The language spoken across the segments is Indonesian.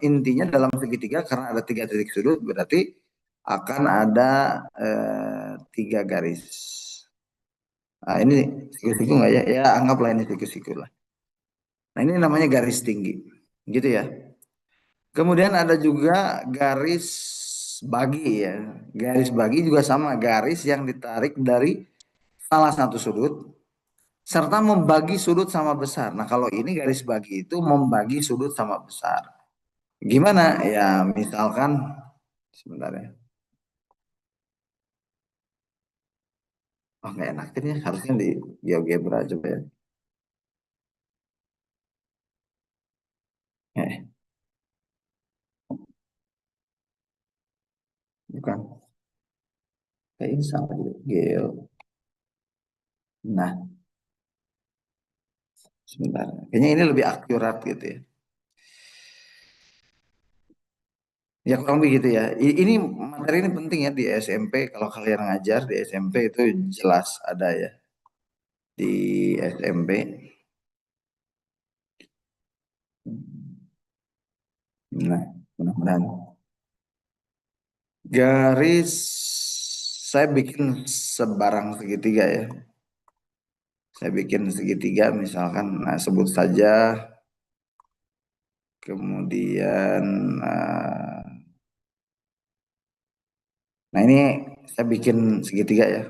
intinya dalam segitiga karena ada 3 titik sudut berarti akan ada 3 garis. Nah, ini siku-siku nggak ya? Ya anggaplah ini siku-siku lah. Nah ini namanya garis tinggi, gitu ya. Kemudian ada juga garis bagi ya. Garis bagi juga sama, garis yang ditarik dari salah satu sudut serta membagi sudut sama besar. Nah kalau ini garis bagi itu membagi sudut sama besar. Gimana? Ya misalkan sebentar ya. Oh nggak enak ini harusnya di GeoGebra coba ya. Eh, bukan. Kayak ini sama gitu. Geo. Nah, sebentar. Kayaknya ini lebih akurat gitu ya. Ya kurang lebih gitu ya. Ini materi ini penting ya di SMP. Kalau kalian ngajar di SMP itu jelas ada ya di SMP. Nah, mudah-mudahan. Garis saya bikin sebarang segitiga ya. Saya bikin segitiga misalkan, nah sebut saja. Kemudian, nah ini saya bikin segitiga ya.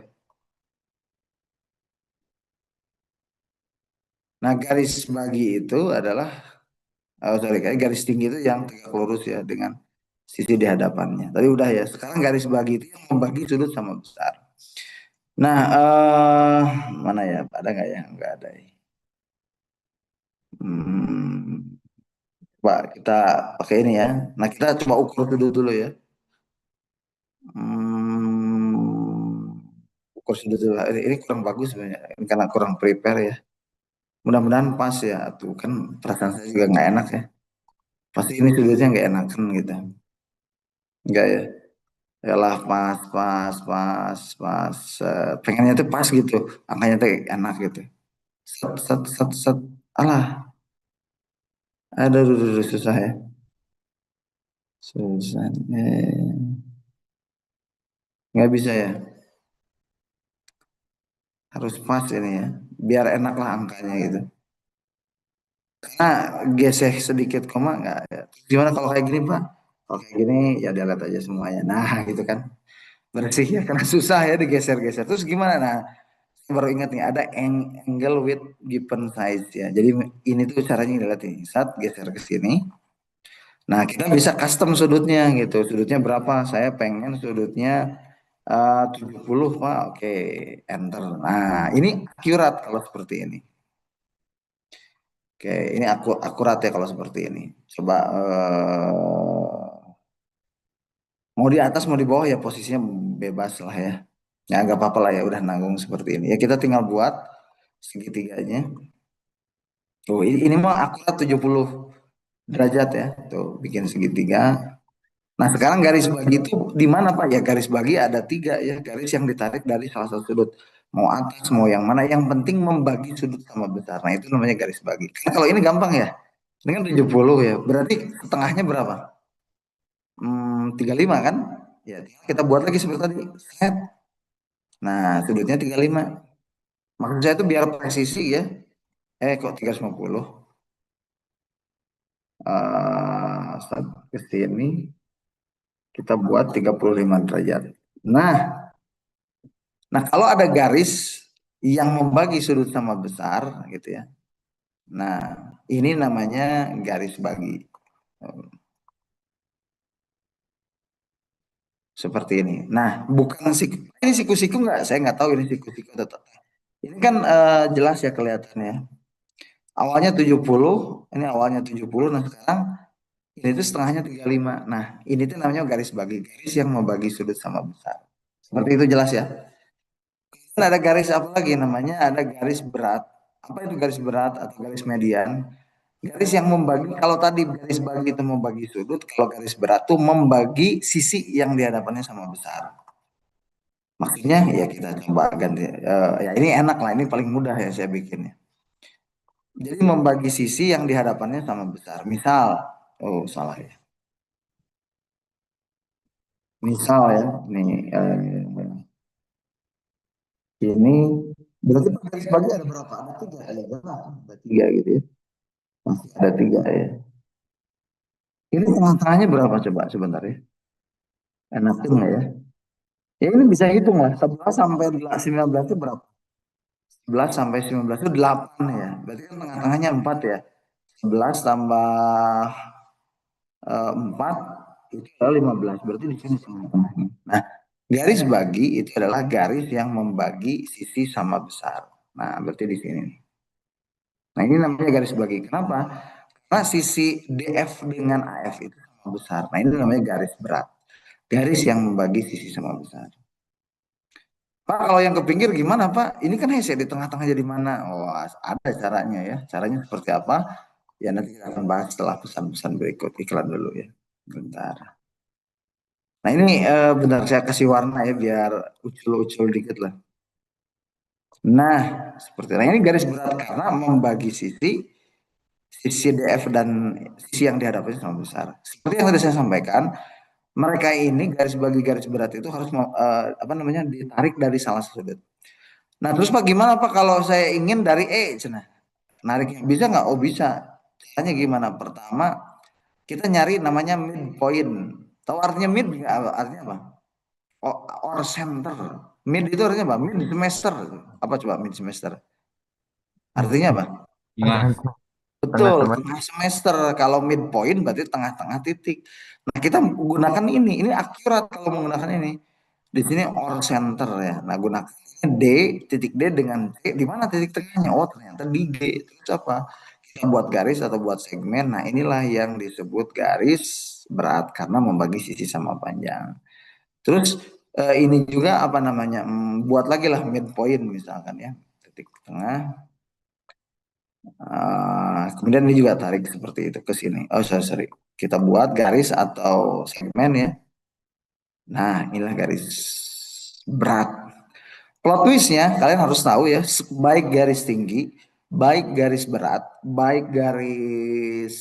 Nah garis bagi itu adalah, oh sorry, kayak garis tinggi itu yang tegak lurus ya dengan sisi di hadapannya. Tadi udah ya. Sekarang garis bagi itu yang membagi sudut sama besar. Nah, mana ya? Ada nggak ya? Nggak ada ya. Hmm, Pak, kita pakai ini ya. Nah, kita coba ukur sudut dulu ya. Hmm, ukur sudut dulu. Ini kurang bagus sebenarnya. Ini karena kurang prepare ya. Mudah-mudahan pas ya. Tuh kan perasaan saya juga nggak enak ya. Pasti ini sudutnya nggak enakan gitu. Enggak ya. Yalah pas, pas, pas, pas. Pengennya tuh pas gitu. Angkanya tuh enak gitu. Set, set, set, set. Alah, aduh, susah ya. Susah. Nggak bisa ya. Harus pas ini ya. Biar enak lah angkanya gitu. Karena gesek sedikit koma nggak ya. Gimana kalau kayak gini Pak? Kalau kayak gini ya dia lihat aja semuanya. Nah gitu kan. Bersih ya. Karena susah ya digeser-geser. Terus gimana? Nah baru ingat nih ada angle with given size ya. Jadi ini tuh caranya dilihat nih. Saat geser ke sini. Nah kita bisa custom sudutnya gitu. Sudutnya berapa? Saya pengen sudutnya 70 Pak. Oke, enter. Nah ini akurat kalau seperti ini. Oke, ini akurat ya kalau seperti ini. Coba mau di atas mau di bawah ya posisinya bebas lah ya. Ya nggak apa-apa lah ya udah nanggung seperti ini. Ya kita tinggal buat segitiganya. Tuh ini mah akurat 70 derajat ya. Tuh bikin segitiga. Nah sekarang garis bagi itu di mana Pak? Ya garis bagi ada 3 ya. Garis yang ditarik dari salah satu sudut. Mau atas mau yang mana. Yang penting membagi sudut sama besar. Nah itu namanya garis bagi. Karena kalau ini gampang ya. Ini kan 70 ya. Berarti setengahnya berapa? 35 kan? Ya kita buat lagi seperti tadi. Set. Nah sudutnya 35. Maksud saya itu biar presisi ya. Kok 350? Saat ke sini kita buat 35 derajat. Nah, nah kalau ada garis yang membagi sudut sama besar gitu ya. Nah, ini namanya garis bagi. Seperti ini. Nah, bukan siku, ini siku-siku nggak? Saya nggak tahu ini siku-siku tetap. Ini kan jelas ya kelihatannya. Awalnya 70, ini awalnya 70, nah sekarang ini tuh setengahnya 35. Nah, ini tuh namanya garis bagi. Garis yang membagi sudut sama besar. Seperti itu jelas ya. Dan ada garis apa lagi namanya? Ada garis berat. Apa itu garis berat atau garis median? Garis yang membagi, kalau tadi garis bagi itu membagi sudut, kalau garis berat itu membagi sisi yang di hadapannya sama besar. Maksudnya ya kita coba ganti. Ya ini enak lah, ini paling mudah ya saya bikinnya. Jadi membagi sisi yang di hadapannya sama besar. Misal, oh salah ya. Misal ya, nih ini berarti per garis bagi ada berapa? Ada tiga ya, berapa? Ada tiga gitu ya. Masih ada tiga ya. Ini tengah-tengahnya berapa coba sebentar ya? Enak nggak ya? Ya ini bisa hitung lah. 11 sampai 19 itu berapa? 11 sampai 19 itu 8 ya. Berarti kan tengah-tengahnya 4 ya. 11 tambah 4 itu adalah 15. Berarti di sini tengah-tengahnya. Nah, garis bagi itu adalah garis yang membagi sisi sama besar. Nah, berarti di sini. Nah, ini namanya garis bagi. Kenapa? Karena sisi DF dengan AF itu sama besar. Nah, ini namanya garis berat. Garis yang membagi sisi sama besar. Pak, kalau yang ke pinggir gimana, Pak? Ini kan hese di tengah-tengah jadi mana? Oh, ada caranya ya. Caranya seperti apa? Ya nanti kita akan bahas setelah pesan-pesan berikut. Iklan dulu ya. Bentar. Nah ini benar saya kasih warna ya biar ucul-ucul dikit lah. Nah, seperti nah ini garis berat karena membagi sisi DF dan sisi yang dihadapi sama besar. Seperti yang tadi saya sampaikan, mereka ini garis bagi garis berat itu harus apa namanya ditarik dari salah satu sudut. Nah, terus Pak gimana Pak kalau saya ingin dari E, cenah? Nariknya bisa nggak? Oh bisa. Caranya gimana? Pertama, kita nyari namanya mid point. Tahu artinya mid nggak? Artinya apa? Or center. Mid itu artinya apa? Mid semester. Apa coba mid semester? Artinya apa? Tengah, tengah Betul, semester. tengah semester. Kalau midpoint berarti tengah-tengah titik. Nah, kita gunakan ini. Ini akurat kalau menggunakan ini. Di sini or center ya. Nah, gunakan D, titik D dengan C. Di mana titik tengahnya? Oh, ternyata di G. Terus apa? Kita buat garis atau buat segmen. Nah, inilah yang disebut garis berat karena membagi sisi sama panjang. Terus ini juga apa namanya? Buat lagi lah midpoint misalkan ya. Titik tengah. Kemudian ini juga tarik seperti itu ke sini. Oh, sorry, sorry. Kita buat garis atau segmen ya. Nah, inilah garis berat. Plot twistnya, kalian harus tahu ya, baik garis tinggi, baik garis berat, baik garis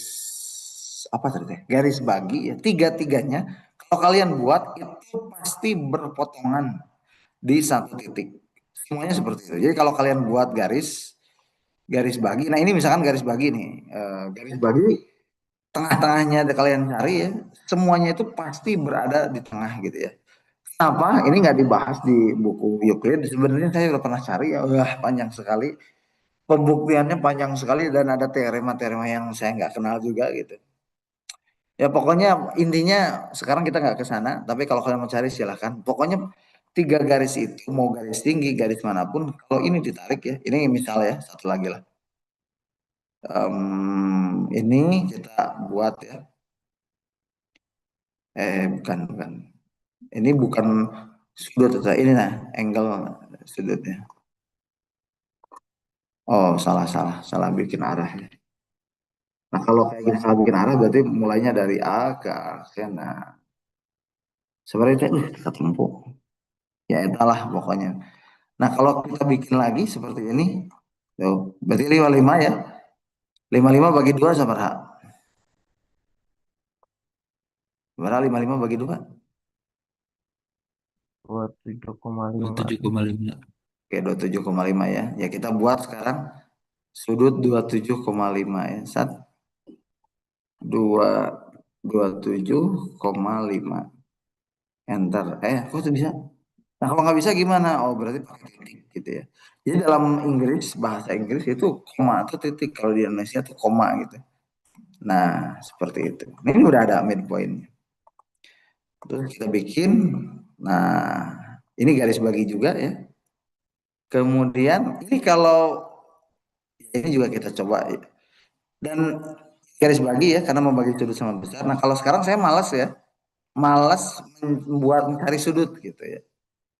apa tadi? Garis bagi ya, tiga-tiganya. Kalau kalian buat itu pasti berpotongan di satu titik. Semuanya seperti itu. Jadi kalau kalian buat garis bagi, nah ini misalkan garis bagi nih, garis bagi tengah-tengahnya ada kalian cari ya, semuanya itu pasti berada di tengah gitu ya. Kenapa? Ini nggak dibahas di buku Euclid. Sebenarnya saya udah pernah cari ya, wah panjang sekali. Pembuktiannya panjang sekali dan ada teorema-teorema yang saya nggak kenal juga gitu. Ya pokoknya intinya sekarang kita nggak ke sana, tapi kalau kalian mau cari silahkan. Pokoknya tiga garis itu mau garis tinggi, garis manapun, kalau ini ditarik ya, ini misalnya ya satu lagi lah. Ini kita buat ya, bukan bukan. Ini bukan sudut atau ini nah angle sudutnya. Oh salah salah salah bikin arah ya. Nah kalau kayak gini salah bikin arah berarti mulainya dari A ke A. Nah sebenarnya itu kita tempuh. Ya itulah pokoknya. Nah kalau kita bikin lagi seperti ini, tuh, berarti 55 ya. 55 bagi 2 sama berapa? Berapa 55 bagi 2? 27,5. 27,5. Oke 27,5 ya. Ya kita buat sekarang sudut 27,5 ya. 27,5 enter kok itu bisa. Nah kalau nggak bisa gimana? Oh berarti pakai titik gitu ya. Jadi dalam Inggris bahasa Inggris itu koma atau titik, kalau di Indonesia itu koma gitu. Nah seperti itu. Nah, ini udah ada midpoint. Terus kita bikin. Nah ini garis bagi juga ya. Kemudian ini kalau ini juga kita coba ya. Dan garis bagi ya karena membagi sudut sama besar. Nah kalau sekarang saya malas ya, malas membuat mencari sudut gitu ya.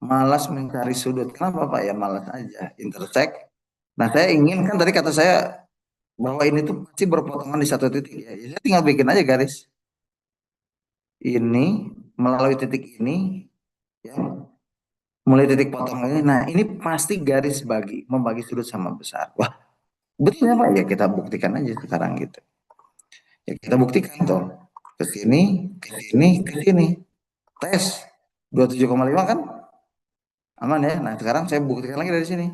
Malas mencari sudut. Kenapa Pak? Ya malas aja. Intersect. Nah saya ingin kan tadi kata saya bahwa ini tuh pasti berpotongan di satu titik ya. Ya, saya tinggal bikin aja garis ini melalui titik ini ya. Mulai titik potong ini. Nah ini pasti garis bagi membagi sudut sama besar. Wah betul ya Pak? Ya kita buktikan aja sekarang gitu. Ya kita buktikan tuh. Ke sini, ke sini, ke sini. Tes. 27,5 kan aman ya. Nah, sekarang saya buktikan lagi dari sini.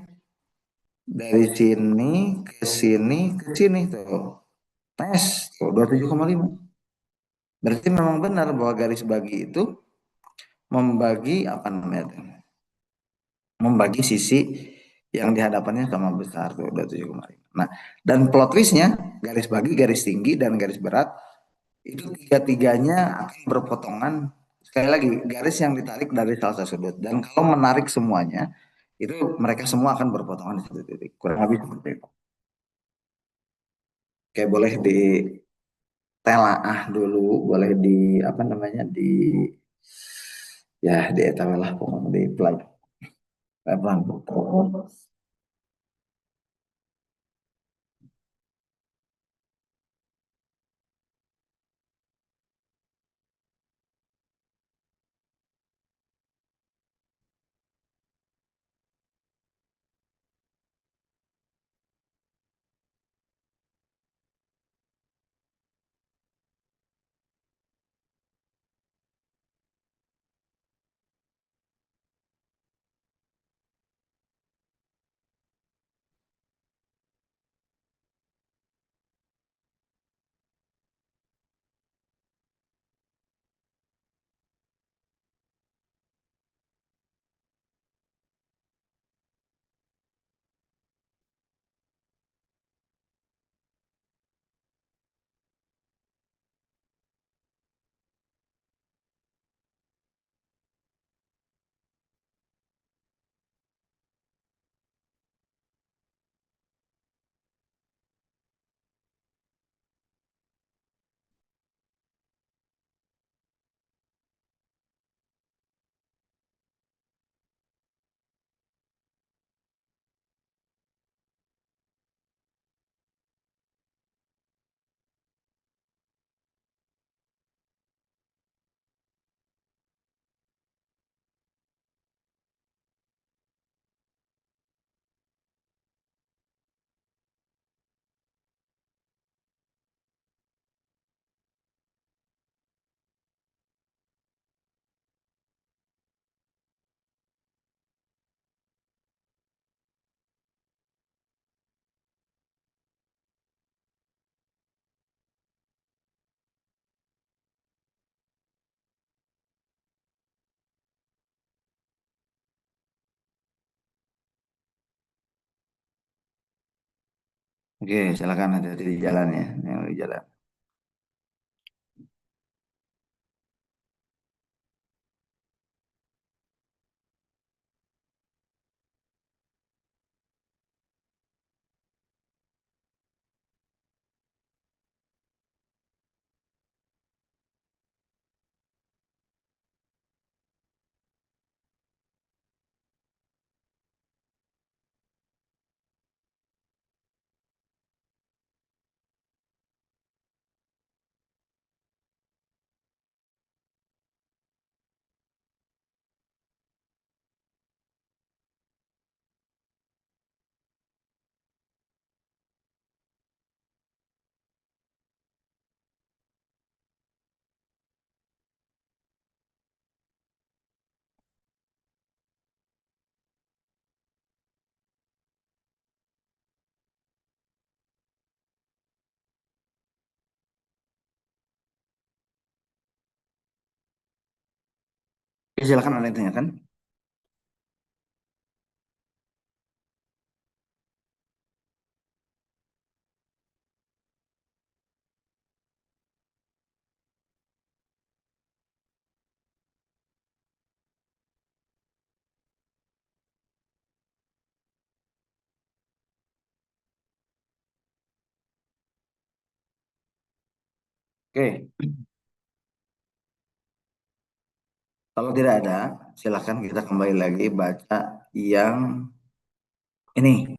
Dari sini ke sini ke sini tuh. Tes tuh 27,5. Berarti memang benar bahwa garis bagi itu membagi apa namanya tuh? Membagi sisi yang di hadapannya sama besar tuh 27,5. Nah, dan plot twistnya garis bagi, garis tinggi dan garis berat itu tiga-tiganya akan berpotongan. Sekali lagi, garis yang ditarik dari salah satu sudut, dan kalau menarik semuanya itu mereka semua akan berpotongan di satu titik, kurang lebih seperti itu. Oke, boleh ditelaah dulu, boleh di apa namanya, di ya di etawa lah, pokoknya di pelan. Oke, silakan, hati-hati di jalan ya, yang di jalan. Oke, silakan, ada yang tanyakan. Oke, kalau tidak ada, silakan kita kembali lagi baca yang ini.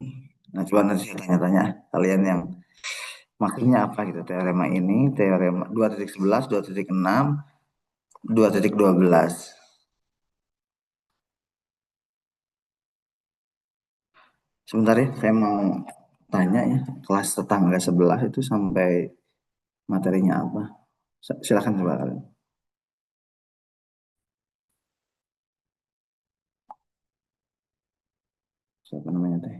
Nah, coba nanti saya tanya-tanya kalian yang maksudnya apa gitu, teorema ini, teorema 2.11, 2.6, 2.12. Sebentar ya, saya mau tanya ya, kelas tetangga sebelah itu sampai materinya apa. Silakan coba kalian. Siapa namanya teh?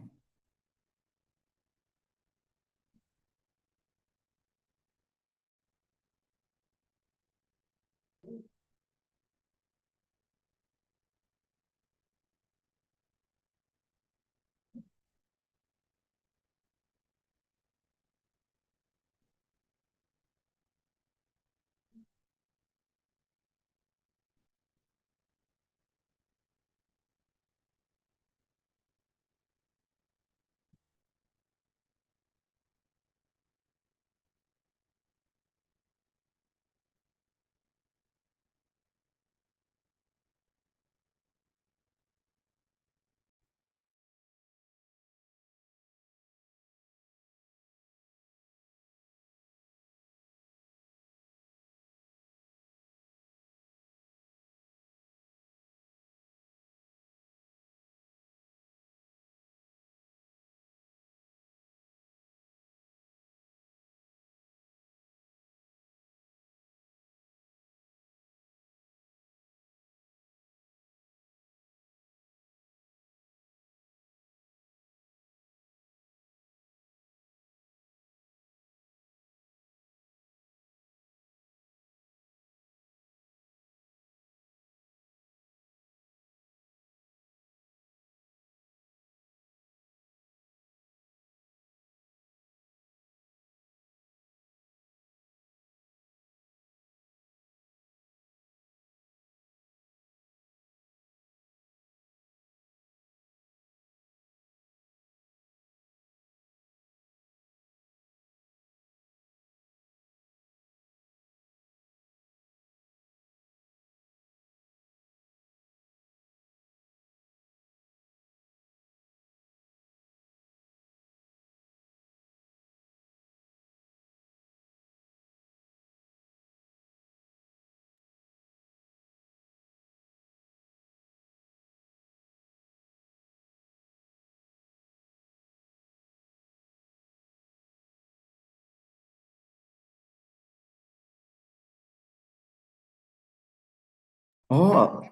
Oh,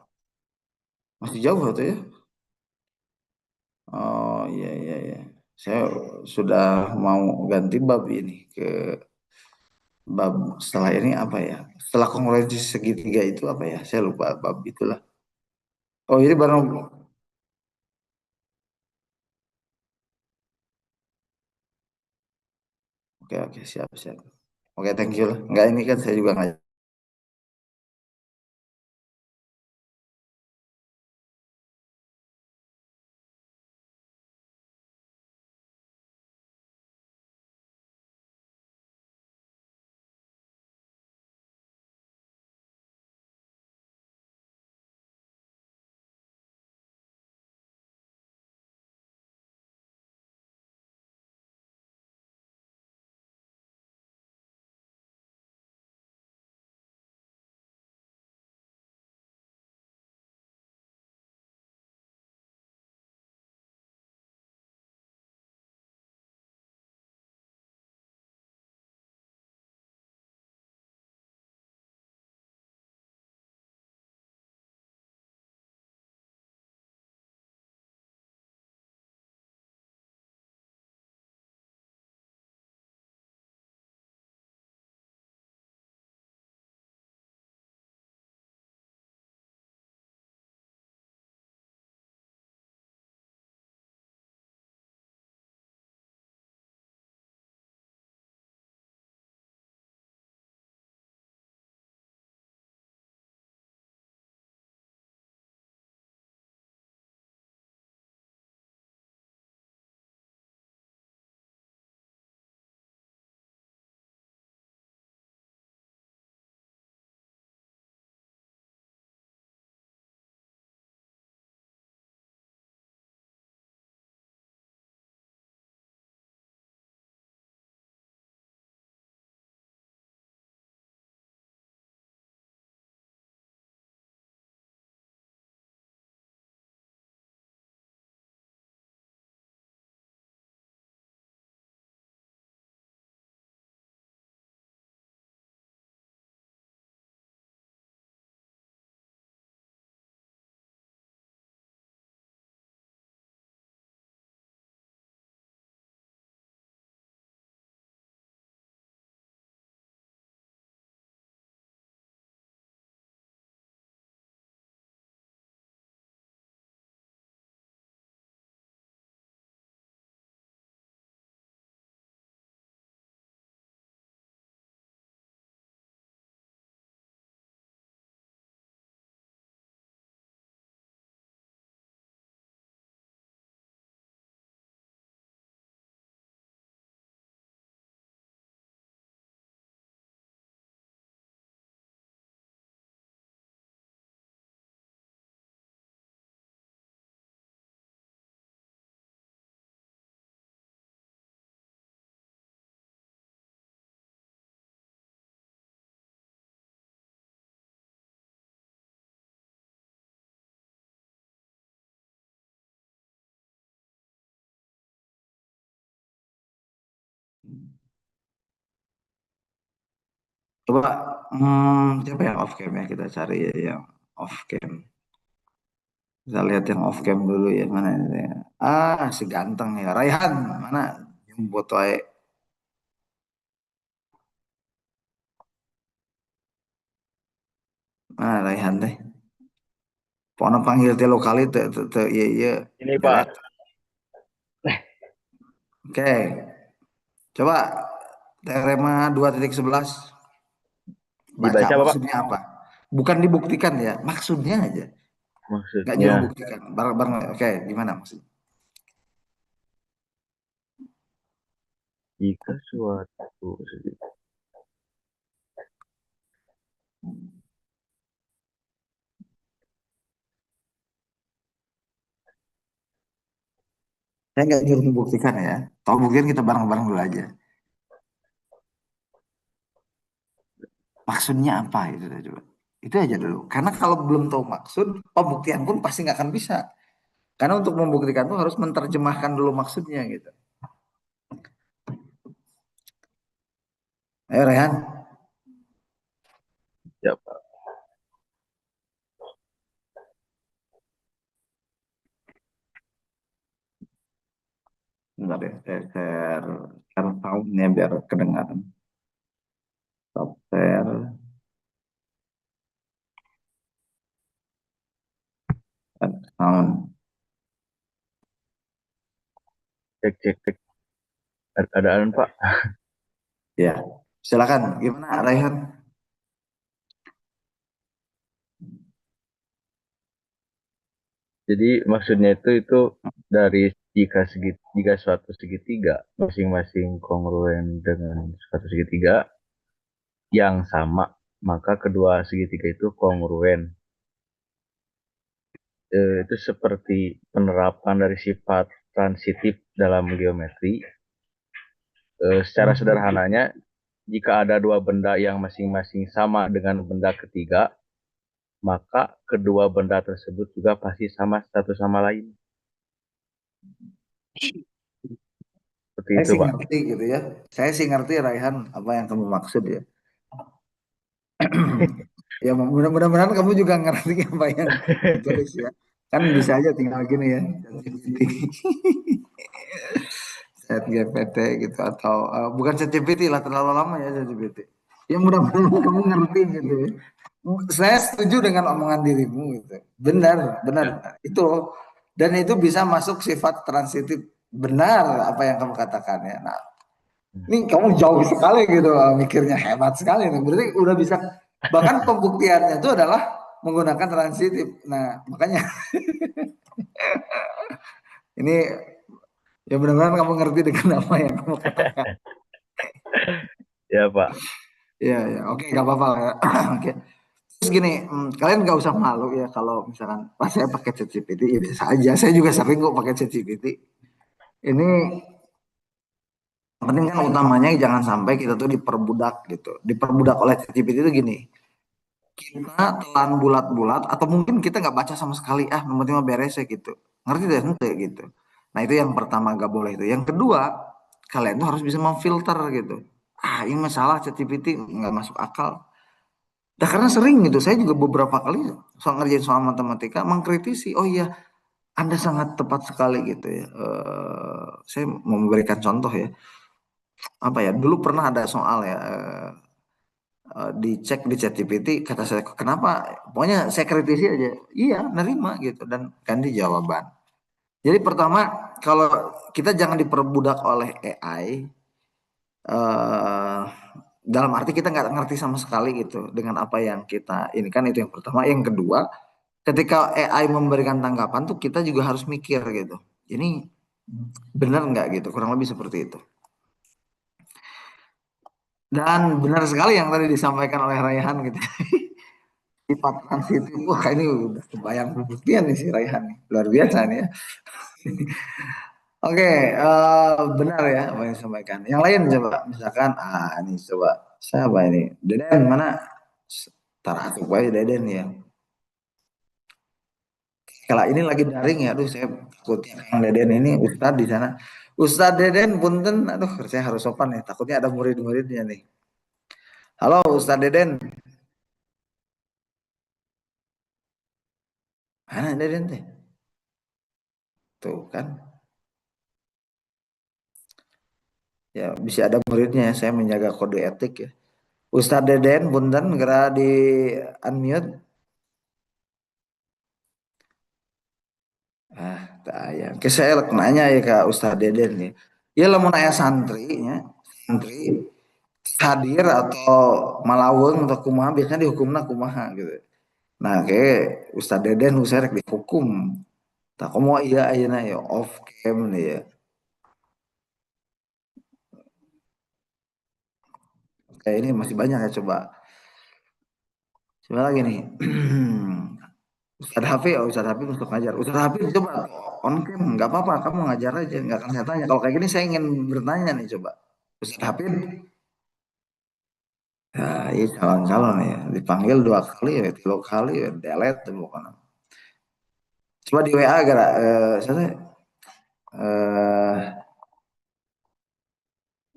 masih jauh tuh ya? Oh iya iya iya. Saya sudah mau ganti bab ini ke bab setelah ini apa ya? Setelah kongruensi segitiga itu apa ya? Saya lupa bab itulah. Oh ini baru. Oke oke siap siap. Oke thank you lah. Enggak ini kan saya juga nggak Coba siapa yang off cam ya, kita cari ya yang off cam. Kita lihat yang off cam dulu ya, mana ini. Si ganteng ya, Raihan mana yang foto aja. Mana Raihan teh? Pokoknya panggil telo kali iya iya Ini deret. Pak, Oke, coba teorema 2.11 baca dibaca Bapak maksudnya apa? Bukan dibuktikan ya, maksudnya aja. Nggak maksudnya. nyuruh buktikan. Bareng-bareng. Oke, gimana maksudnya? Jika suatu Saya nggak nyuruh membuktikan ya. Tahu buktikan kita bareng-bareng dulu aja. Maksudnya apa itu coba. Itu aja dulu. Karena kalau belum tahu maksud, pembuktian pun pasti nggak akan bisa. Karena untuk membuktikan tuh harus menerjemahkan dulu maksudnya gitu. Ayo Rehan. ya Pak. Bentar ya, share soundnya biar kedengaran. Stop share, sound. Cek cek cek keadaan Pak. Ya, silakan. Gimana Rehan? Jadi maksudnya itu dari jika suatu segitiga masing-masing kongruen dengan suatu segitiga yang sama, maka kedua segitiga itu kongruen. Itu seperti penerapan dari sifat transitif dalam geometri. Secara sederhananya, jika ada dua benda yang masing-masing sama dengan benda ketiga, maka kedua benda tersebut juga pasti sama satu sama lain. Seperti Saya itu, sih Pak. ngerti gitu ya. Saya sih ngerti Raihan apa yang kamu maksud ya. Ya mudah-mudahan kamu juga ngerti apa yang ditulis ya. Kan bisa aja tinggal gini ya. Chat GPT gitu atau bukan chat GPT lah, terlalu lama ya chat GPT. Ya mudah-mudahan kamu ngerti gitu ya. Saya setuju dengan omongan dirimu gitu. Benar, benar. Itu dan itu bisa masuk sifat transitif, benar apa yang kamu katakan ya. Nah, ini kamu jauh sekali gitu mikirnya, hebat sekali nih. Berarti udah bisa, bahkan pembuktiannya itu adalah menggunakan transitif. Nah, makanya ini ya benar-benar kamu ngerti dengan apa yang kamu katakan. Ya, Pak. Iya, ya, oke, nggak apa-apa ya. Oke. Terus gini, kalian nggak usah malu ya kalau misalkan pas saya pakai ChatGPT, ya biasa aja. Saya juga sering kok pakai ChatGPT. Ini yang penting kan utamanya jangan sampai kita tuh diperbudak gitu. Diperbudak oleh ChatGPT itu gini. Kita telan bulat-bulat atau mungkin kita nggak baca sama sekali, nomor 5 beres ya gitu, ngerti deh ente gitu. Nah itu yang pertama nggak boleh itu. Yang kedua, kalian tuh harus bisa memfilter gitu. Ini masalah ChatGPT nggak masuk akal. Nah karena sering gitu, saya juga beberapa kali soal ngerjain soal matematika mengkritisi, oh iya Anda sangat tepat sekali gitu ya. Saya mau memberikan contoh ya, apa ya, dulu pernah ada soal ya, dicek di ChatGPT, kata saya kenapa, pokoknya saya kritisi aja, iya nerima gitu dan ganti jawaban. Jadi pertama, kalau kita jangan diperbudak oleh AI, eh, dalam arti kita nggak ngerti sama sekali gitu dengan apa yang kita ini kan, itu yang pertama. Yang kedua, ketika AI memberikan tanggapan tuh kita juga harus mikir gitu, ini benar nggak gitu, kurang lebih seperti itu. Dan benar sekali yang tadi disampaikan oleh Raihan gitu. Sifat transitif, wah ini udah kebayang pembuktian nih si Raihan nih. Luar biasa nih ya. Oke, benar ya apa yang disampaikan. Yang lain coba, misalkan, ini coba, siapa ini? Deden mana? Tar aku aja Deden ya. Kalau ini lagi daring ya, aduh saya takutnya Kang Deden ini Ustadz di sana. Ustadz Deden, punten, aduh saya harus sopan nih, takutnya ada murid-muridnya nih. Halo Ustaz Deden. Mana Deden teh? Tuh kan. Ya bisa ada muridnya ya, saya menjaga kode etik ya. Ustaz Deden, punten segera di unmute. Tak ya. Oke, saya nanya ya ke Ustaz Deden ya. Ya lamun aya santrinya, santri hadir atau malaweng atau kumaha biasanya dihukumna kumaha gitu. Nah, kayak Ustaz Deden usah rek dihukum. Tak komo iya ayeuna ya off cam nih ya. Kayak ini masih banyak ya coba. Coba lagi nih. Ustaz Hafiz, oh Ustaz Hafiz untuk ngajar. Ustaz Hafiz coba on cam, nggak apa-apa, kamu ngajar aja, nggak akan saya tanya. Kalau kayak gini saya ingin bertanya nih coba. Ustaz Hafiz, ya ini calon-calon ya, dipanggil 2 kali ya, 3 kali ya, delete tuh bukan. Coba di WA gara, saya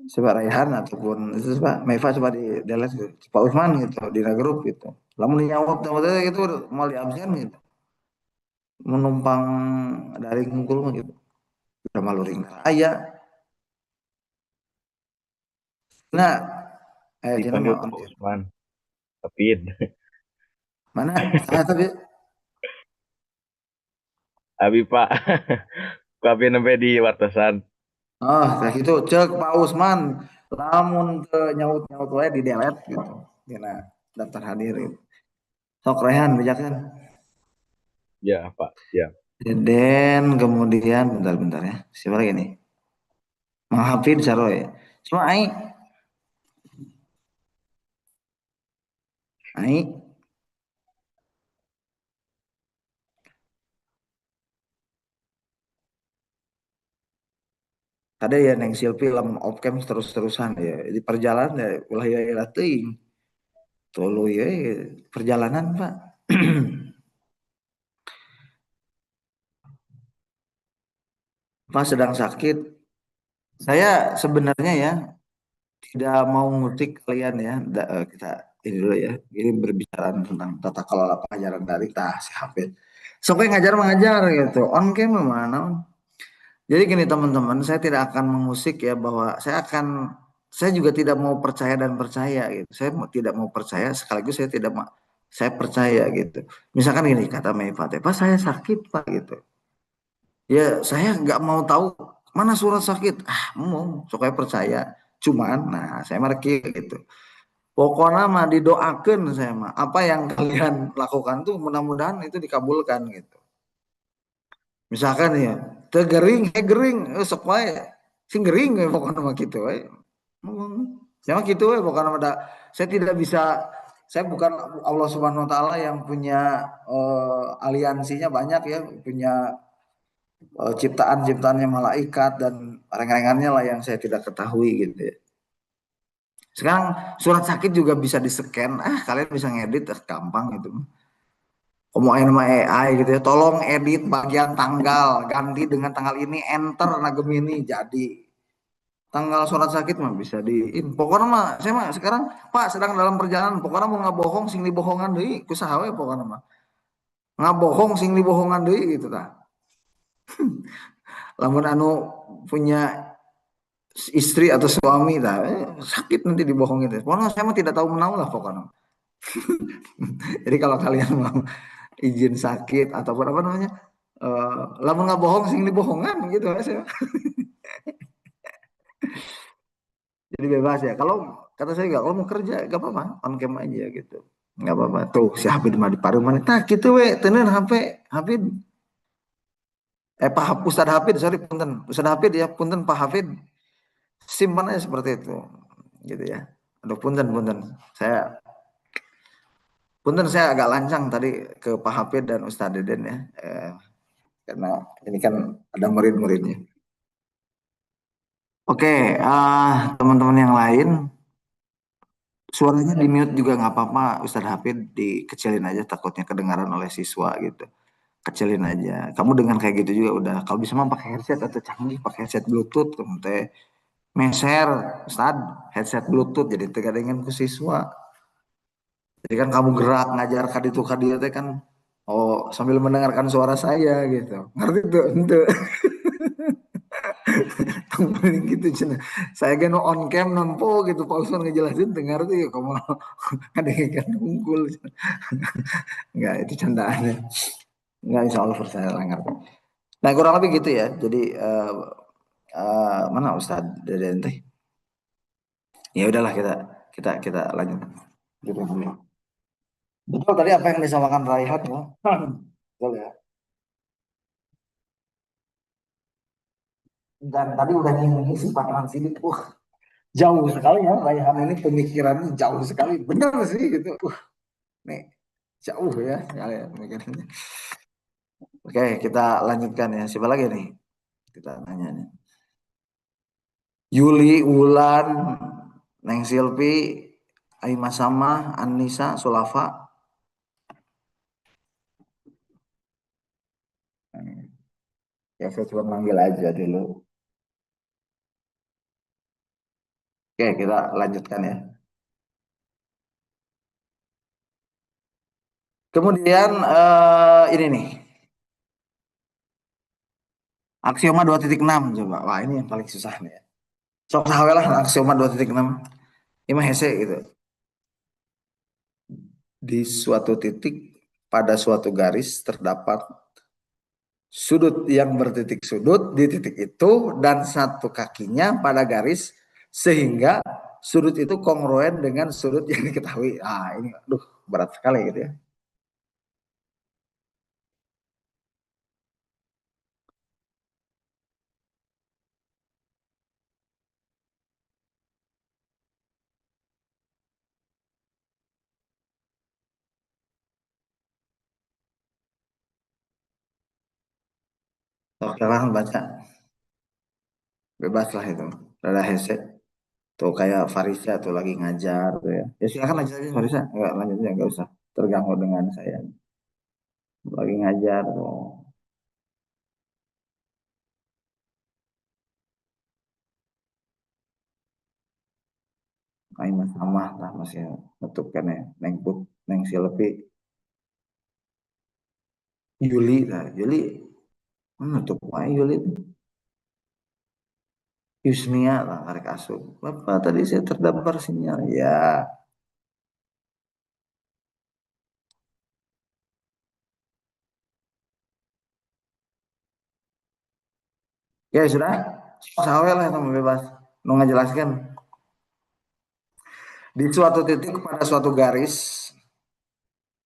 coba Raihan ataupun itu coba Meva coba di delete gitu. Pak Usman gitu di grup gitu. Lamun nyawat gitu mau di absen gitu. Menumpang dari ngumpul mah gitu. Udah malu ring raya. Nah, jangan Dipanggil mau on Pak cam. Usman. Hafid. Mana? Saya tapi Abi Pak. Kabe nembe di wartesan. kayak gitu cek Pak Usman lamun ke nyaut-nyaut wae di delete gitu. Dina daftar hadir gitu. Sok Rehan bejakan. Ya, Pak. Ya. Deden kemudian bentar-bentar ya. Siapa lagi nih? Mang Hafid Saroy. Cuma Ai ada ya neng Silpi lamun opcam terus-terusan ya di perjalanan ya ulah ya teuing. Tuluy ya perjalanan Pak. Pak sedang sakit. Saya sebenarnya ya tidak mau ngutik kalian ya. Kita ini dulu ya. Ini berbicara tentang tata kelola pengajaran daring tah si Hafid. Sampai ngajar mengajar gitu. On cam mana? Jadi gini teman-teman, saya tidak akan mengusik ya bahwa saya juga tidak mau percaya dan percaya gitu. Saya tidak mau percaya sekaligus saya tidak mau saya percaya gitu. Misalkan gini kata Meifa, Pak saya sakit Pak gitu. Ya saya nggak mau tahu mana surat sakit. Mau supaya percaya. Cuman, nah saya marki gitu. Pokoknya mah didoakan saya mah. Apa yang kalian lakukan tuh mudah-mudahan itu dikabulkan gitu. Misalkan ya, tegering, gering, sok wae. Sing gering we pokoknya mah gitu we. Sama gitu we pokoknya ada saya tidak bisa saya bukan Allah Subhanahu wa taala yang punya aliansinya banyak ya, punya ciptaan-ciptaannya malaikat dan reng-rengannya lah yang saya tidak ketahui gitu ya. Sekarang surat sakit juga bisa di-scan. Kalian bisa ngedit gampang gitu. Mau nama AI gitu ya. Tolong edit bagian tanggal, ganti dengan tanggal ini, enter nah Gemini jadi. Tanggal surat sakit mah bisa pokoknya mah saya mah sekarang Pak sedang dalam perjalanan, pokoknya mau ngabohong sing dibohongan deui kusaha we pokoknya mah. Ngabohong sing dibohongan deui gitu tah. Lamun anu punya istri atau suami tah sakit nanti dibohongin. Pokoknya saya mah tidak tahu menau lah pokoknya. Jadi kalau kalian mau izin sakit ataupun apa namanya, lamun nggak bohong sing dibohongan gitu saya. Jadi bebas ya. Kalau kata saya nggak, kalau mau kerja nggak apa-apa, on cam aja gitu. Nggak apa-apa. Tuh si Hafid mah di paru mana? Nah gitu we, tenan HP Hafid. Pak Ustadz Hafid, sorry punten. Ustadz Hafid ya, punten Pak Hafid. Simpan aja seperti itu, gitu ya. Aduh punten punten. Saya agak lancang tadi ke Pak Hafid dan Ustadz Deden ya. Karena ini kan ada murid-muridnya. Oke, teman-teman yang lain, suaranya di mute juga nggak apa-apa. Ustadz Hafid dikecilin aja, takutnya kedengaran oleh siswa gitu. Kecilin aja. Kamu dengan kayak gitu juga udah. Kalau bisa mah pakai headset atau canggih, pakai headset Bluetooth, kamu teh meser Ustad headset bluetooth jadi tegadengan ku siswa. Jadi kan kamu gerak ngajar kaditu kadieu teh kan oh sambil mendengarkan suara saya gitu. Ngerti tuh? Ente. Paling gitu cenah. Saya kan on cam nempo gitu Pak Usman ngejelasin dengar tuh ya kamu ada yang kan unggul. Enggak itu candaannya. Enggak insya Allah percaya lah ngerti. Nah kurang lebih gitu ya. Jadi mana Ustadz Deden teh? Ya udahlah kita lanjut. Gitu dulu. Betul tadi apa yang disampaikan Raihan ya? Betul ya. Dan tadi udah mengisi patahan sini, jauh sekali ya Raihan ini pemikirannya jauh sekali, benar sih gitu. Nih jauh ya, ya pemikirannya. Oke kita lanjutkan ya. Siapa lagi nih? Kita nanya nih. Yuli, Wulan, Neng Silvi, Aima Sama, Anissa, Sulafa. Ya saya coba manggil aja dulu. Oke kita lanjutkan ya. Kemudian ini nih. Aksioma 2.6 coba. Wah ini yang paling susah nih ya. Sok tahu lah aksioma 2.6. Ini mah hese gitu. Di suatu titik pada suatu garis terdapat sudut yang bertitik sudut di titik itu dan satu kakinya pada garis sehingga sudut itu kongruen dengan sudut yang diketahui. Ah ini aduh berat sekali gitu ya. Oke lah baca bebas lah itu. Rada hese. Tuh kayak Farisa tuh lagi ngajar tuh ya. Ya silakan aja Farisa. Enggak lanjutnya enggak usah terganggu dengan saya. Lagi ngajar tuh. Aing sama lah masih nutup kan ya. Neng Put, Neng Silvi, Yuli lah. Yuli nutup aja Yuli. Yusmia lah tarik asup. Bapak tadi saya terdampar sinyal. Ya. Ya sudah. Sawe lah itu bebas. Mau ngejelaskan. Di suatu titik pada suatu garis.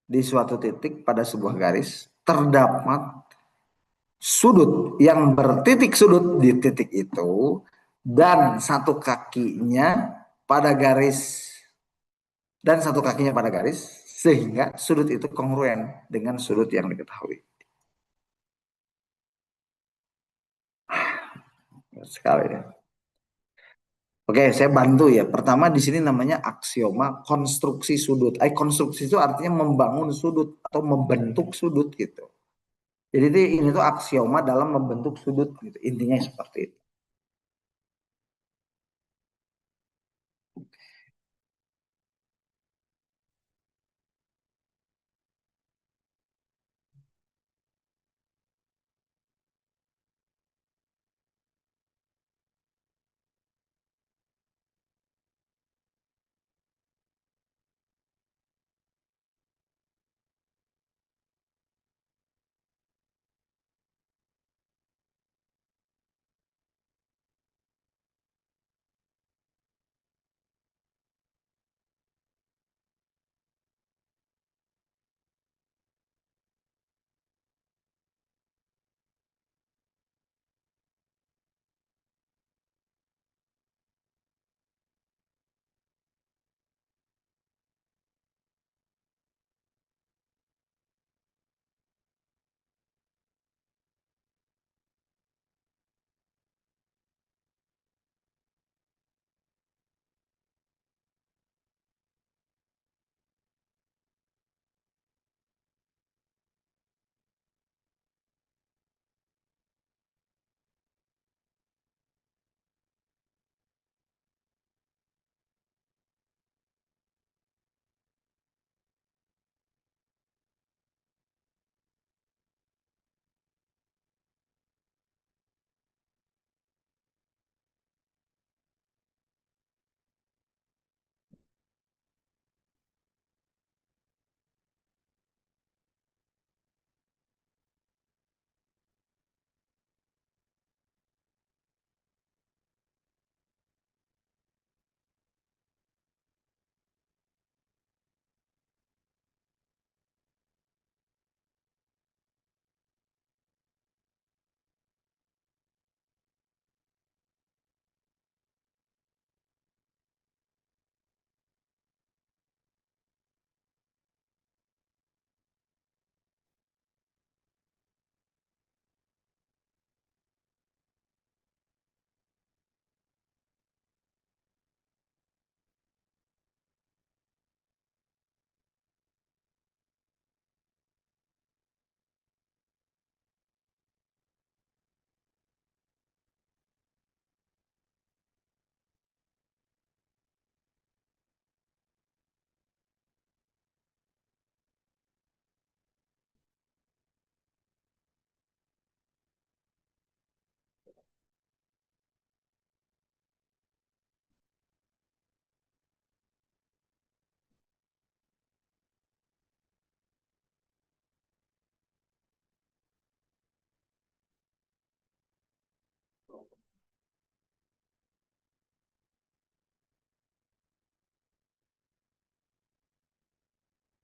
Di suatu titik pada sebuah garis. Terdapat sudut yang bertitik sudut di titik itu. Dan satu kakinya pada garis dan satu kakinya pada garis sehingga sudut itu kongruen dengan sudut yang diketahui. Sekali ya. Oke, saya bantu ya. Pertama di sini namanya aksioma konstruksi sudut. Konstruksi itu artinya membangun sudut atau membentuk sudut gitu. Jadi ini tuh aksioma dalam membentuk sudut gitu. Intinya seperti itu.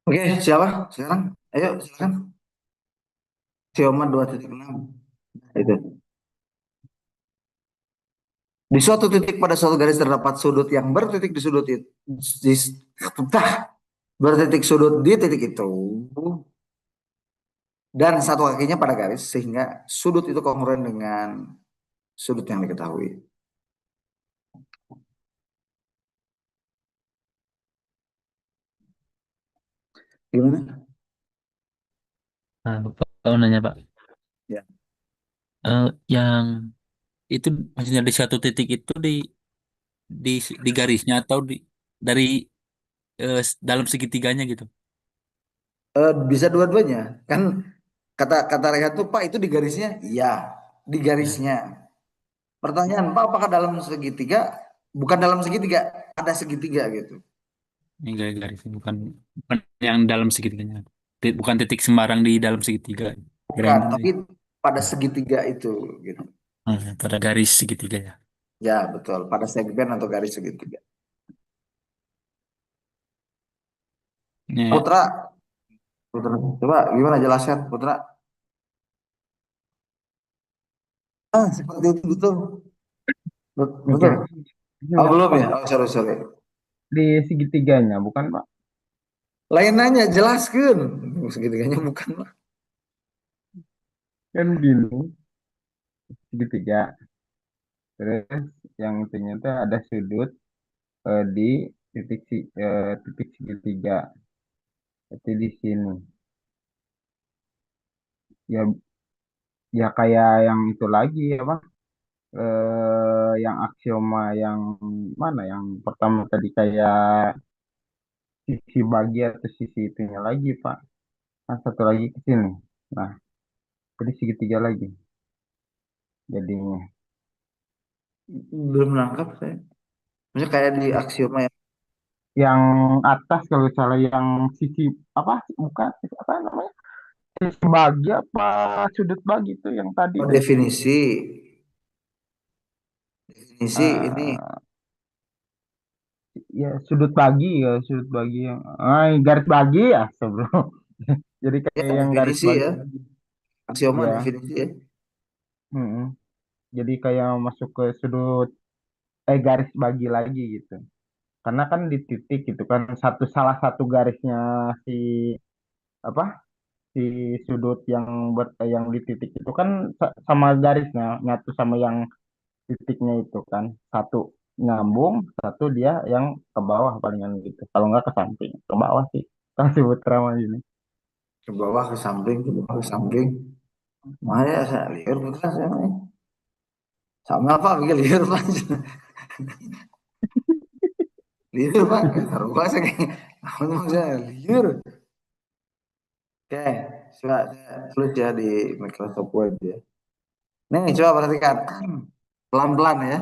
Oke, siapa sekarang? Ayo silakan. Xioma 2.6 itu. Di suatu titik pada suatu garis terdapat sudut yang bertitik di sudut itu. Di, bertitik sudut di titik itu. Dan satu kakinya pada garis sehingga sudut itu kongruen dengan sudut yang diketahui. Gimana? Nah, Bapak mau nanya Pak, Ya. yang itu maksudnya di satu titik itu di garisnya atau dari dalam segitiganya gitu? Bisa dua-duanya. Kan kata kata Rehat tuh Pak itu di garisnya? Iya, di Ya, garisnya. Pertanyaan Pak apakah dalam segitiga? Bukan dalam segitiga, ada segitiga gitu. ini garisnya bukan yang dalam segitiganya, bukan titik sembarang di dalam segitiga. Kirain Bukan, tapi pada segitiga itu gitu. pada garis segitiga ya. Ya, betul. Pada segmen atau garis segitiga. Ini Putra, Putra, coba gimana jelaskan, Putra? Seperti itu betul. Oke. Betul. Oh, Enggak, belum Pak. ya? Oh, sorry, sorry. Di segitiganya, bukan, Pak? Lain nanya, jelaskan. Segitiganya bukan lah. Kan gini, segitiga. Terus yang ternyata ada sudut di titik segitiga. Berarti di sini. Ya, ya kayak yang itu lagi ya, Pak. Yang aksioma yang mana? Yang pertama tadi kayak sisi bagi atau sisi itunya lagi, Pak. Nah, satu lagi ke sini. Nah, jadi segitiga lagi jadinya. Belum nangkap saya. Maksudnya kayak di aksioma yang Yang atas kalau salah yang sisi apa? Bukan sisi apa namanya? Sisi bagi apa sudut bagi itu yang tadi oh, itu. definisi. Definisi ini eh Ya sudut bagi ya sudut bagi yang garis bagi ya sebelum. Jadi ya kayak yang garis definisi bagi ya. lagi. Aksioma Ya. definisi ya. mm-mm. Jadi kayak masuk ke sudut garis bagi lagi gitu. Karena kan di titik gitu kan salah satu garisnya si apa si sudut yang di titik itu kan sama garisnya nyatu sama yang titiknya itu kan satu nyambung satu dia yang ke bawah palingan gitu kalau nggak ke samping ke bawah sih kan si Putra mah ini. Ke bawah, ke samping, ke bawah, ke samping. Makanya saya lihat Putra saya. Sama apa? Bikin lihat Pak. Liur Pak. Taruh Pak saya kayak. Namanya saya liur. Oke, coba saya tulis ya di Microsoft Word ya. Nih, coba perhatikan. Pelan-pelan ya.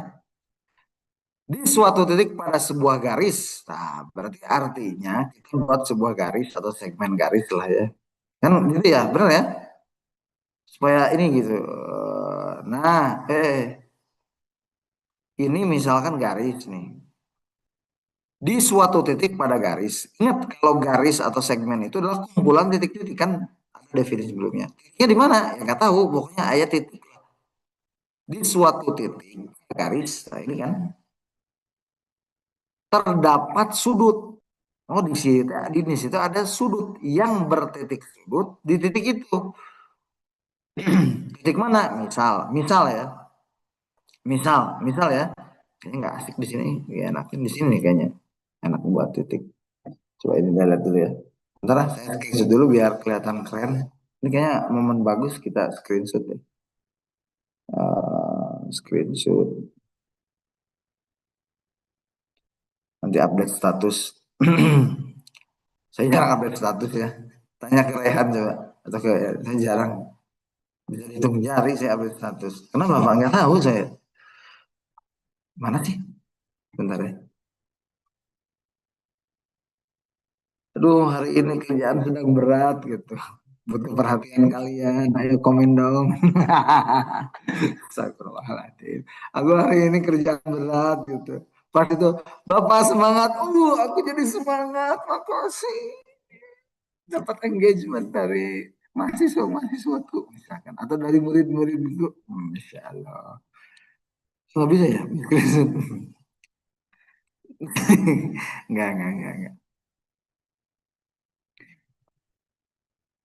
Di suatu titik pada sebuah garis. Nah, berarti artinya kita buat sebuah garis atau segmen garis lah ya. Kan gitu ya, benar ya? Supaya ini gitu. Nah, ini misalkan garis nih. Di suatu titik pada garis. Ingat kalau garis atau segmen itu adalah kumpulan titik-titik kan ada definisi sebelumnya. Titiknya di mana? Ya nggak tahu. Pokoknya ayat titik. Di suatu titik garis. Nah, ini kan terdapat sudut. Oh di situ ada sudut yang bertitik sudut di titik itu. Titik mana? Misal ya, misal ya. Kayaknya nggak asik di sini, ya enakin di sini kayaknya. Enak buat titik. Coba ini lihat dulu ya. Bentar saya screenshot dulu biar kelihatan keren. Ini kayaknya momen bagus kita screenshot ya. Screenshot. Nanti update status. Saya jarang update status ya. Tanya ke Rehan coba. Atau ke saya jarang. Bisa dihitung jari saya update status. Kenapa Pak? Nggak tahu saya. Mana sih? Bentar ya. Aduh, hari ini kerjaan sedang berat gitu. Butuh perhatian kalian. Ayo komen dong. Astagfirullahaladzim. Aku hari ini kerjaan berat gitu. Pas itu, Bapak semangat. Aku jadi semangat. Makasih. dapat engagement dari mahasiswa tuh misalkan atau dari murid-murid itu, Masya Allah. Nggak bisa ya? Enggak.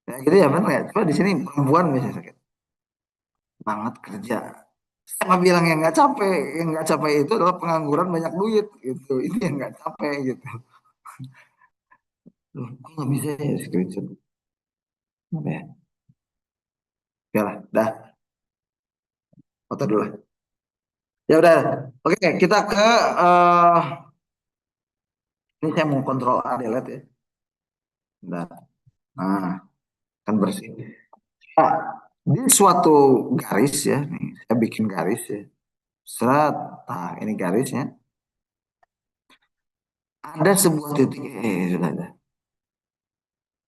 Ya gitu ya benar ya. Coba di sini perempuan misalnya sakit banget kerja. Saya bilang yang nggak capek itu adalah pengangguran banyak duit gitu. Ini yang nggak capek gitu. Loh, kok nggak bisa ya screenshot? Apa ya? Ya lah, dah, foto dulu lah. Ya udah, oke kita ke ini saya mau kontrol A delete ya. Nah, nah kan bersih. Nah, di suatu garis ya, nih saya bikin garis ya. Serat, nah ini garisnya. Ada sebuah titik, sudah ada.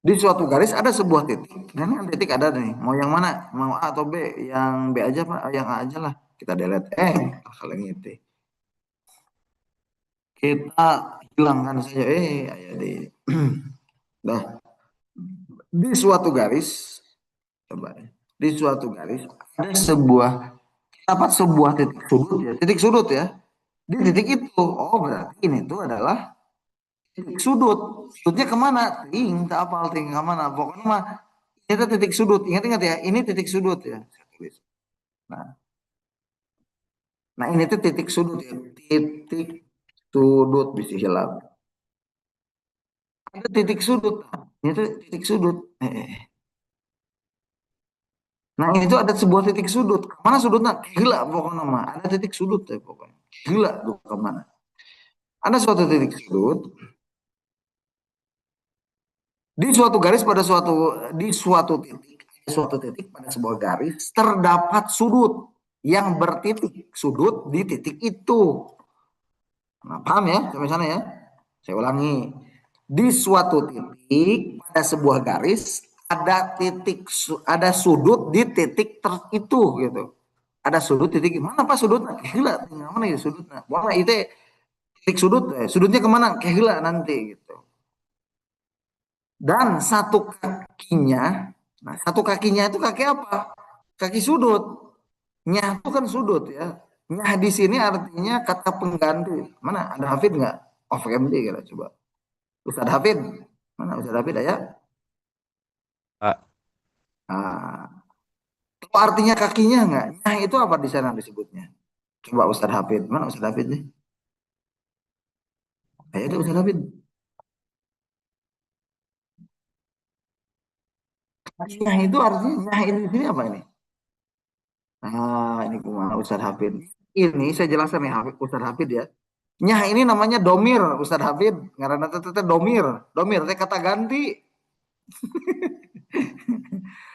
Di suatu garis ada sebuah titik. Dan yang titik ada nih. Mau yang mana? Mau A atau B? Yang B aja Pak, yang A aja lah. Kita delete. Kalau itu. Kita hilangkan saja. Ayo di. Nah, di suatu garis, coba ya. Di suatu garis ada dapat sebuah titik sudut ya. Titik sudut ya. Di titik itu, oh berarti ini tuh adalah titik sudut. Sudutnya kemana? Ting, tak apa, ting kemana? Pokoknya mah itu titik sudut. Ingat-ingat ya, ini titik sudut ya. Saya tulis. Nah, nah ini tuh titik sudut ya. Titik sudut bisa hilang. Ada titik sudut. Ini tuh titik sudut. Nah ini tuh ada sebuah titik sudut. Mana sudutnya? Gila pokoknya mah. Ada titik sudut ya pokoknya. Gila tuh kemana? Ada suatu titik sudut. Di suatu titik pada sebuah garis terdapat sudut yang bertitik sudut di titik itu. Nah, paham ya sampai sana ya? Saya ulangi. Di suatu titik pada sebuah garis ada sudut di titik itu gitu. Ada sudut titik mana Pak sudutnya? Gila, mana ya sudutnya? Wah itu titik sudut, sudutnya kemana? Gila nanti gitu. Dan satu kakinya, nah satu kakinya itu kaki apa? Kaki sudut. Nyah itu kan sudut ya. Nyah di sini artinya kata pengganti. Mana ada Hafid nggak? Off MD kira coba. Ustadz Hafid. Mana Ustadz Hafid ya? Pak, Nah, tahu artinya kakinya nggak? Nyah itu apa di sana disebutnya? Coba Ustadz Hafid. Mana Ustadz Hafid nih? Ayo deh Ustadz Hafid. Nyah itu artinya nyah ini di sini apa ini? Nah, ini kumaha Ustadz Hafid. Ini saya jelaskan nih Ustadz Hafid ya. Nyah ini namanya domir Ustadz Hafid. Karena tete domir. Domir teh kata ganti.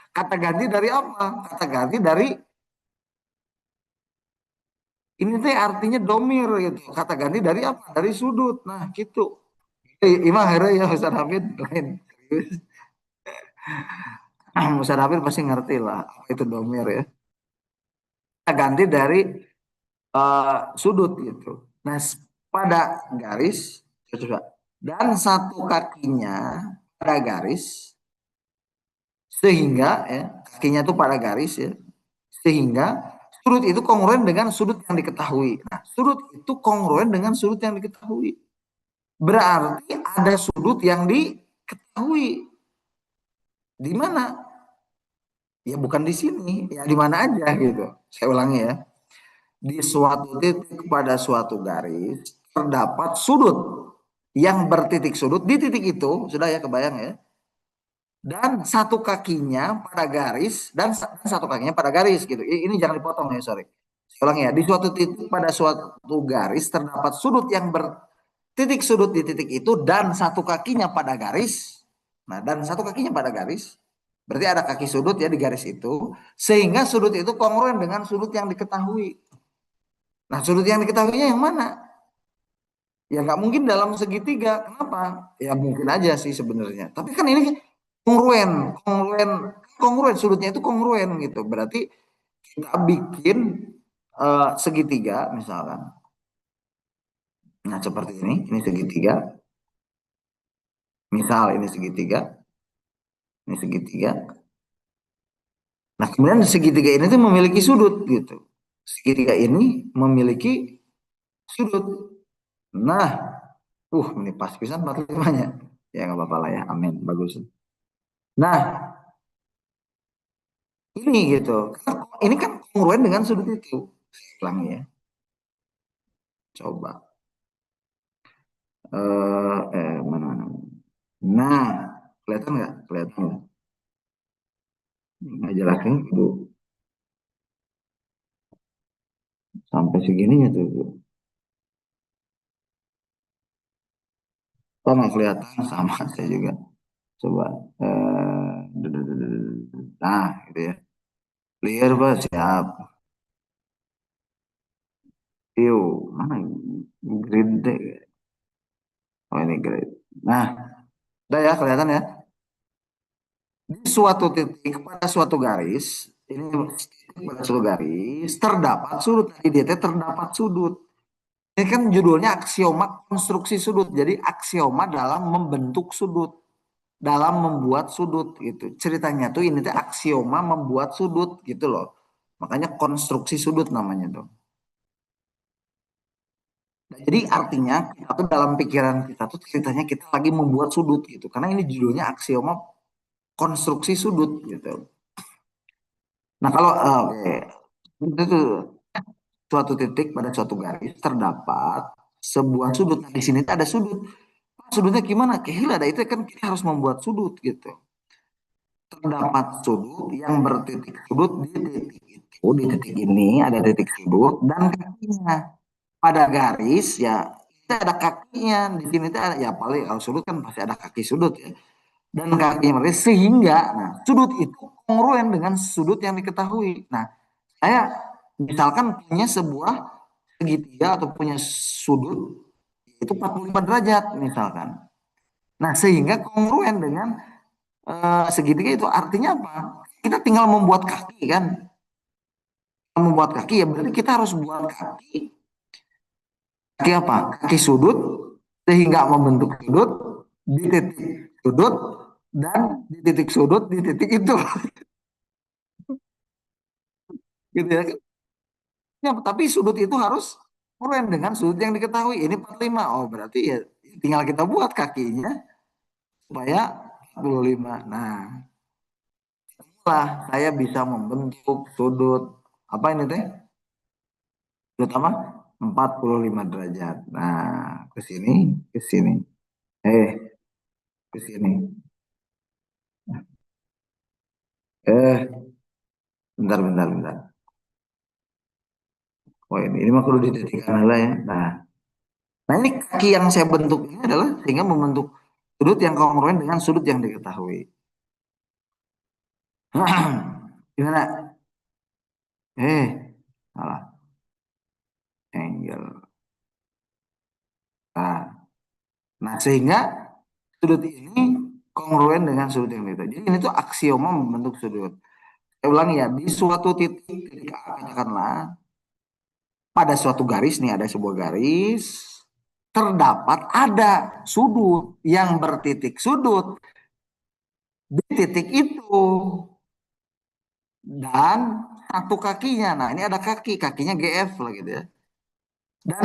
Kata ganti dari apa? Kata ganti dari ini teh artinya domir gitu. Kata ganti dari apa? Dari sudut. Nah, gitu. Imah ya Ustadz Hafid lain. Ustadz Hafid pasti ngerti lah apa itu domir ya. Kata ganti dari sudut gitu. Nah, pada garis coba dan satu kakinya pada garis sehingga ya kakinya itu pada garis ya sehingga sudut itu kongruen dengan sudut yang diketahui. Nah, sudut itu kongruen dengan sudut yang diketahui. Berarti ada sudut yang diketahui. Di mana? Ya bukan di sini, ya di mana aja gitu. Saya ulangi ya. Di suatu titik pada suatu garis terdapat sudut yang bertitik sudut di titik itu sudah ya kebayang ya dan satu kakinya pada garis dan satu kakinya pada garis gitu ini jangan dipotong ya sorry saya ulangi ya di suatu titik pada suatu garis terdapat sudut yang bertitik sudut di titik itu dan satu kakinya pada garis nah dan satu kakinya pada garis berarti ada kaki sudut ya di garis itu sehingga sudut itu kongruen dengan sudut yang diketahui. Nah, sudut yang diketahuinya yang mana? Ya nggak mungkin dalam segitiga. Kenapa? Ya mungkin aja sih sebenarnya. Tapi kan ini kongruen. Sudutnya itu kongruen gitu. Berarti kita bikin segitiga misalkan. Nah seperti ini segitiga. Misal ini segitiga. Ini segitiga. Nah, kemudian segitiga ini tuh memiliki sudut gitu. Segitiga ini memiliki sudut. Nah, ini pas pisan 45-nya. Ya nggak apa-apa lah ya, amin, bagus. Nah, ini gitu. Karena ini kan kongruen dengan sudut itu. Saya ulangi ya. Coba. Mana? Nah, kelihatan nggak? Kelihatan nggak? Ngajarakin itu sampai segininya tuh. Kok nggak kelihatan? Sama saya juga. Coba. Nah, gitu ya. Clear, Pak. Siap. View. Mana? Grid. Oh, ini grid. Nah, udah ya, kelihatan ya. Di suatu titik pada suatu garis, ini pada suatu garis, terdapat sudut. Di DT terdapat sudut. Ini kan judulnya aksioma konstruksi sudut. Jadi aksioma dalam membentuk sudut, dalam membuat sudut gitu. Ceritanya tuh ini tuh aksioma membuat sudut gitu loh. Makanya konstruksi sudut namanya tuh. Nah, jadi artinya kita tuh dalam pikiran kita tuh ceritanya kita lagi membuat sudut gitu. Karena ini judulnya aksioma konstruksi sudut gitu. Nah, kalau itu tuh suatu titik pada suatu garis terdapat sebuah sudut. Nah, di sini tuh ada sudut. Sudutnya gimana? Kehila ada itu kan kita harus membuat sudut gitu. Terdapat sudut yang bertitik sudut di titik itu. Di titik ini ada titik sudut dan kakinya. Pada garis ya kita ada kakinya. Di sini tuh ada, ya paling kalau sudut kan pasti ada kaki sudut ya. Dan kakinya mereka sehingga sudut itu kongruen dengan sudut yang diketahui. Nah, saya misalkan punya sebuah segitiga atau punya sudut itu 45 derajat misalkan. Nah, sehingga kongruen dengan segitiga itu artinya apa? Kita tinggal membuat kaki kan. Membuat kaki ya berarti kita harus buat kaki. Kaki apa? Kaki sudut sehingga membentuk sudut di titik sudut dan di titik sudut di titik itu. Gitu ya. Ya, tapi sudut itu harus kongruen dengan sudut yang diketahui. Ini 45. Oh, berarti ya tinggal kita buat kakinya supaya 45. Nah, setelah saya bisa membentuk sudut apa ini teh? Sudut apa? 45 derajat. Nah, ke sini, ke sini. Ke sini. Bentar, bentar, bentar. Oh, ini mah perlu dititikkan lah ya. Nah, ini kaki yang saya bentuk ini adalah sehingga membentuk sudut yang kongruen dengan sudut yang diketahui. Gimana? Salah. Angle. Nah, sehingga sudut ini kongruen dengan sudut yang itu. Jadi ini tuh aksioma membentuk sudut. Saya ulangi ya, di suatu titik A, katakanlah pada suatu garis nih ada sebuah garis terdapat ada sudut yang bertitik sudut di titik itu dan satu kakinya. Nah, ini ada kakinya GF lah gitu ya. Dan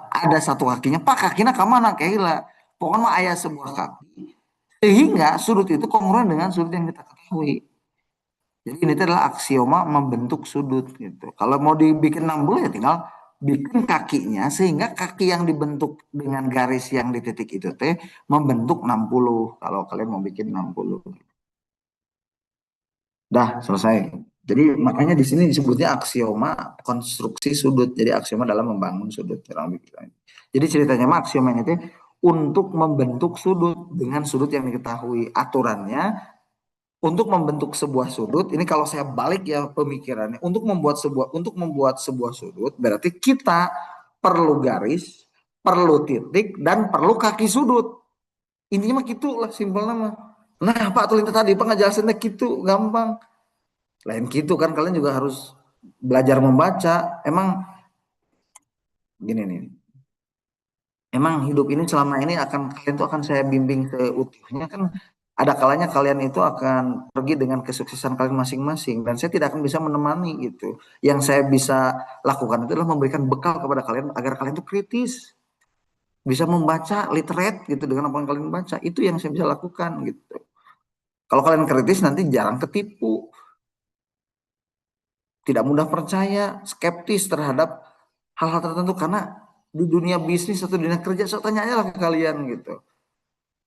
ada satu kakinya, Pak kakinya ke mana? Kayak pokoknya ayah sebuah kaki sehingga sudut itu kongruen dengan sudut yang kita ketahui. Jadi ini adalah aksioma membentuk sudut gitu. Kalau mau dibikin 60 ya tinggal bikin kakinya sehingga kaki yang dibentuk dengan garis yang di titik itu teh membentuk 60 kalau kalian mau bikin 60. Dah selesai. Jadi makanya di sini disebutnya aksioma konstruksi sudut. Jadi aksioma dalam membangun sudut. Jadi ceritanya mah aksioma itu untuk membentuk sudut dengan sudut yang diketahui. Aturannya untuk membentuk sebuah sudut, ini kalau saya balik ya pemikirannya, untuk membuat sebuah sudut berarti kita perlu garis, perlu titik dan perlu kaki sudut. Intinya mah gitu lah simpelnya mah. Nah, Pak Tulinta tadi pengajelasannya gitu gampang. Lain gitu kan kalian juga harus belajar membaca. Emang gini nih. Emang hidup ini selama ini kalian tuh akan saya bimbing seutuhnya kan Ada kalanya kalian itu akan pergi dengan kesuksesan kalian masing-masing dan saya tidak akan bisa menemani gitu. Yang saya bisa lakukan itu adalah memberikan bekal kepada kalian agar kalian itu kritis, bisa membaca, literate gitu dengan apa yang kalian baca. Itu yang saya bisa lakukan gitu. Kalau kalian kritis nanti jarang ketipu, tidak mudah percaya, skeptis terhadap hal-hal tertentu karena di dunia bisnis atau dunia kerja saya tanya aja lah ke kalian gitu.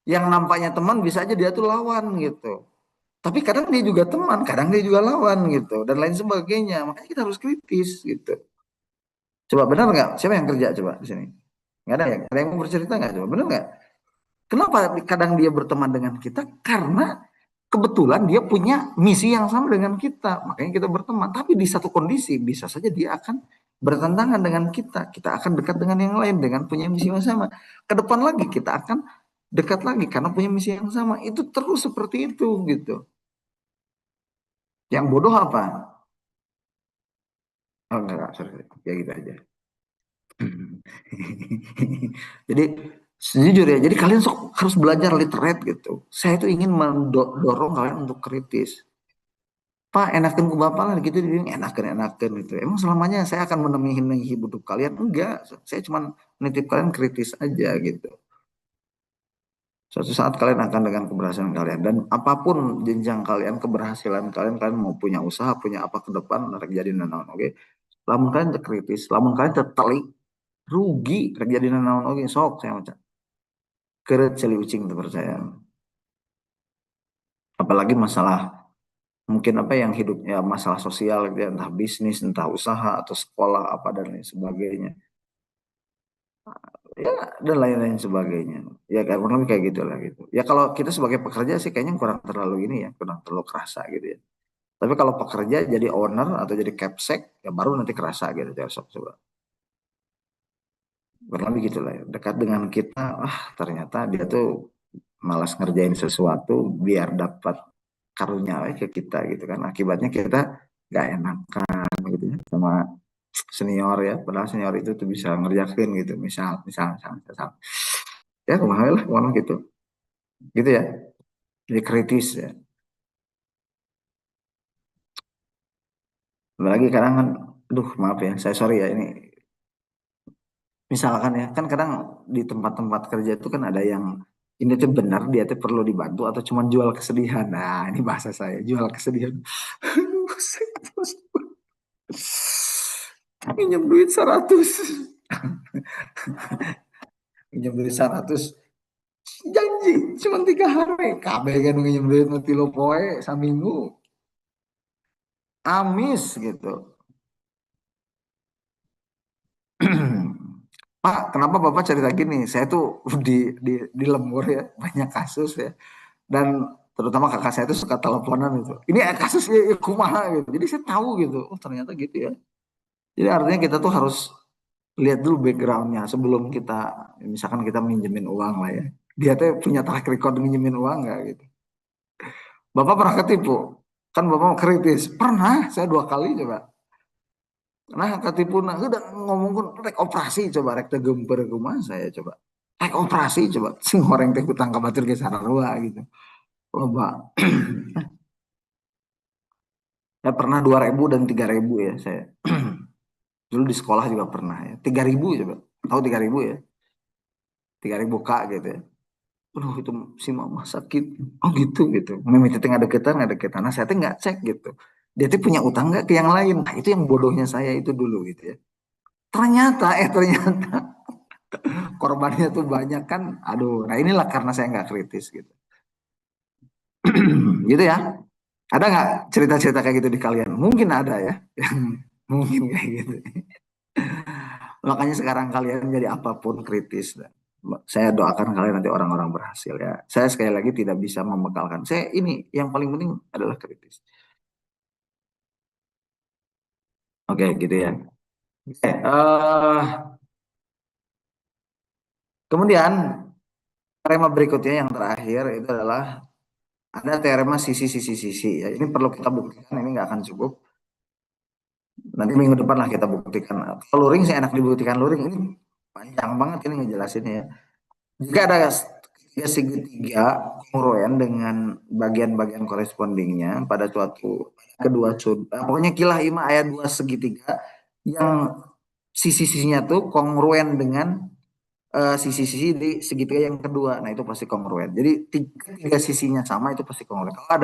Yang nampaknya teman bisa aja dia tuh lawan gitu. Tapi kadang dia juga teman, kadang dia juga lawan gitu dan lain sebagainya. Makanya kita harus kritis gitu. Coba benar nggak? Siapa yang kerja coba di sini? Nggak ada ya? Ada yang mau bercerita nggak? Coba benar nggak? Kenapa kadang dia berteman dengan kita? Karena kebetulan dia punya misi yang sama dengan kita. Makanya kita berteman. Tapi di satu kondisi bisa saja dia akan bertentangan dengan kita. Kita akan dekat dengan yang lain dengan punya misi yang sama. Ke depan lagi kita akan dekat lagi karena punya misi yang sama. Itu terus seperti itu gitu. Yang bodoh apa? Oh enggak, sorry. Ya gitu aja. Jadi sejujur ya, jadi kalian harus belajar literate gitu. Saya itu ingin mendorong kalian untuk kritis. Pak, enakan ke bapak lah gitu, dibilang enakan gitu. Emang selamanya saya akan menemani hidup kalian? Enggak, saya cuma nitip kalian kritis aja gitu. Suatu saat kalian akan dengan keberhasilan kalian dan apapun jenjang kalian, keberhasilan kalian, kalian mau punya usaha, punya apa ke depan, rek jadi nanaon, oke. Lamun kalian kritis, lamun kalian tertelik, rugi rek jadi nanaon, oke, sok saya macam keret celi ucing percaya. Apalagi masalah mungkin apa yang hidupnya masalah sosial gitu ya, entah bisnis, entah usaha atau sekolah apa dan lain sebagainya. Ya dan lain-lain sebagainya. Ya kurang lebih kayak gitulah gitu. Ya kalau kita sebagai pekerja sih kayaknya kurang terlalu ini ya, kurang terlalu kerasa gitu ya. Tapi kalau pekerja jadi owner atau jadi capsek ya baru nanti kerasa gitu ya coba. Kurang lebih gitulah ya. Dekat dengan kita, ternyata dia tuh malas ngerjain sesuatu biar dapat karunia ke kita gitu kan. Akibatnya kita nggak enakan gitu ya sama senior ya. Padahal senior itu tuh bisa ngerjain gitu. Misal. Ya kemana lah, kemana gitu. Gitu ya. Jadi kritis ya. Lagi kadang kan, aduh maaf ya, saya sorry ya ini. Misalkan ya, kan kadang di tempat-tempat kerja itu kan ada yang ini tuh benar dia tuh perlu dibantu atau cuma jual kesedihan. Nah, ini bahasa saya, jual kesedihan. Minjem duit 100. Minjem duit 100. Janji cuma 3 hari. Kabeh kan minjem duit nanti lo poe saminggu. Amis gitu. Pak, kenapa Bapak cerita gini? Saya tuh di lembur ya, banyak kasus ya. Dan terutama kakak saya itu suka teleponan itu. Ini kasusnya kumaha gitu. Jadi saya tahu gitu. Oh, ternyata gitu ya. Jadi artinya kita tuh harus lihat dulu backgroundnya sebelum kita misalkan kita minjemin uang lah ya. Dia tuh punya track record minjemin uang nggak gitu. Bapak pernah ketipu? Kan Bapak kritis. Pernah, saya 2 kali coba. Nah, ketipu nah udah ngomongin rek operasi coba rek tegemper rumah saya coba. Rek operasi coba sing goreng teh hutang ka batur ge sarua gitu. Loba. Ya pernah 2.000 dan 3.000 ya saya. Dulu di sekolah juga pernah ya. 3.000 coba. Tahu 3.000 ya? 3.000 kak gitu ya. Aduh itu si mama sakit. Oh gitu gitu. Mimi teh ada deketan. Nah saya tuh nggak cek gitu. Dia tuh punya utang nggak ke yang lain. Nah itu yang bodohnya saya itu dulu gitu ya. Ternyata korbannya tuh banyak kan. Aduh, nah inilah karena saya nggak kritis gitu. Gitu ya. Ada nggak cerita-cerita kayak gitu di kalian? Mungkin ada ya. Mungkin kayak gitu. Makanya sekarang kalian jadi apapun kritis. Saya doakan kalian nanti orang-orang berhasil ya. Saya sekali lagi tidak bisa membekalkan. Saya ini yang paling penting adalah kritis. Oke, gitu ya. Oke, kemudian teorema berikutnya yang terakhir itu adalah ada teorema sisi-sisi-sisi ya. Ini perlu kita buktikan, ini nggak akan cukup. Nanti minggu depan lah kita buktikan. Kalau luring sih enak dibuktikan luring ini panjang banget ini ngejelasinnya ya. Jika ada segitiga kongruen dengan bagian-bagian korespondingnya pada kedua sudut. Pokoknya kilah ima ayat dua segitiga yang sisi-sisinya tuh kongruen dengan sisi-sisi di segitiga yang kedua. Nah, itu pasti kongruen. Jadi tiga sisinya sama itu pasti kongruen. Kalau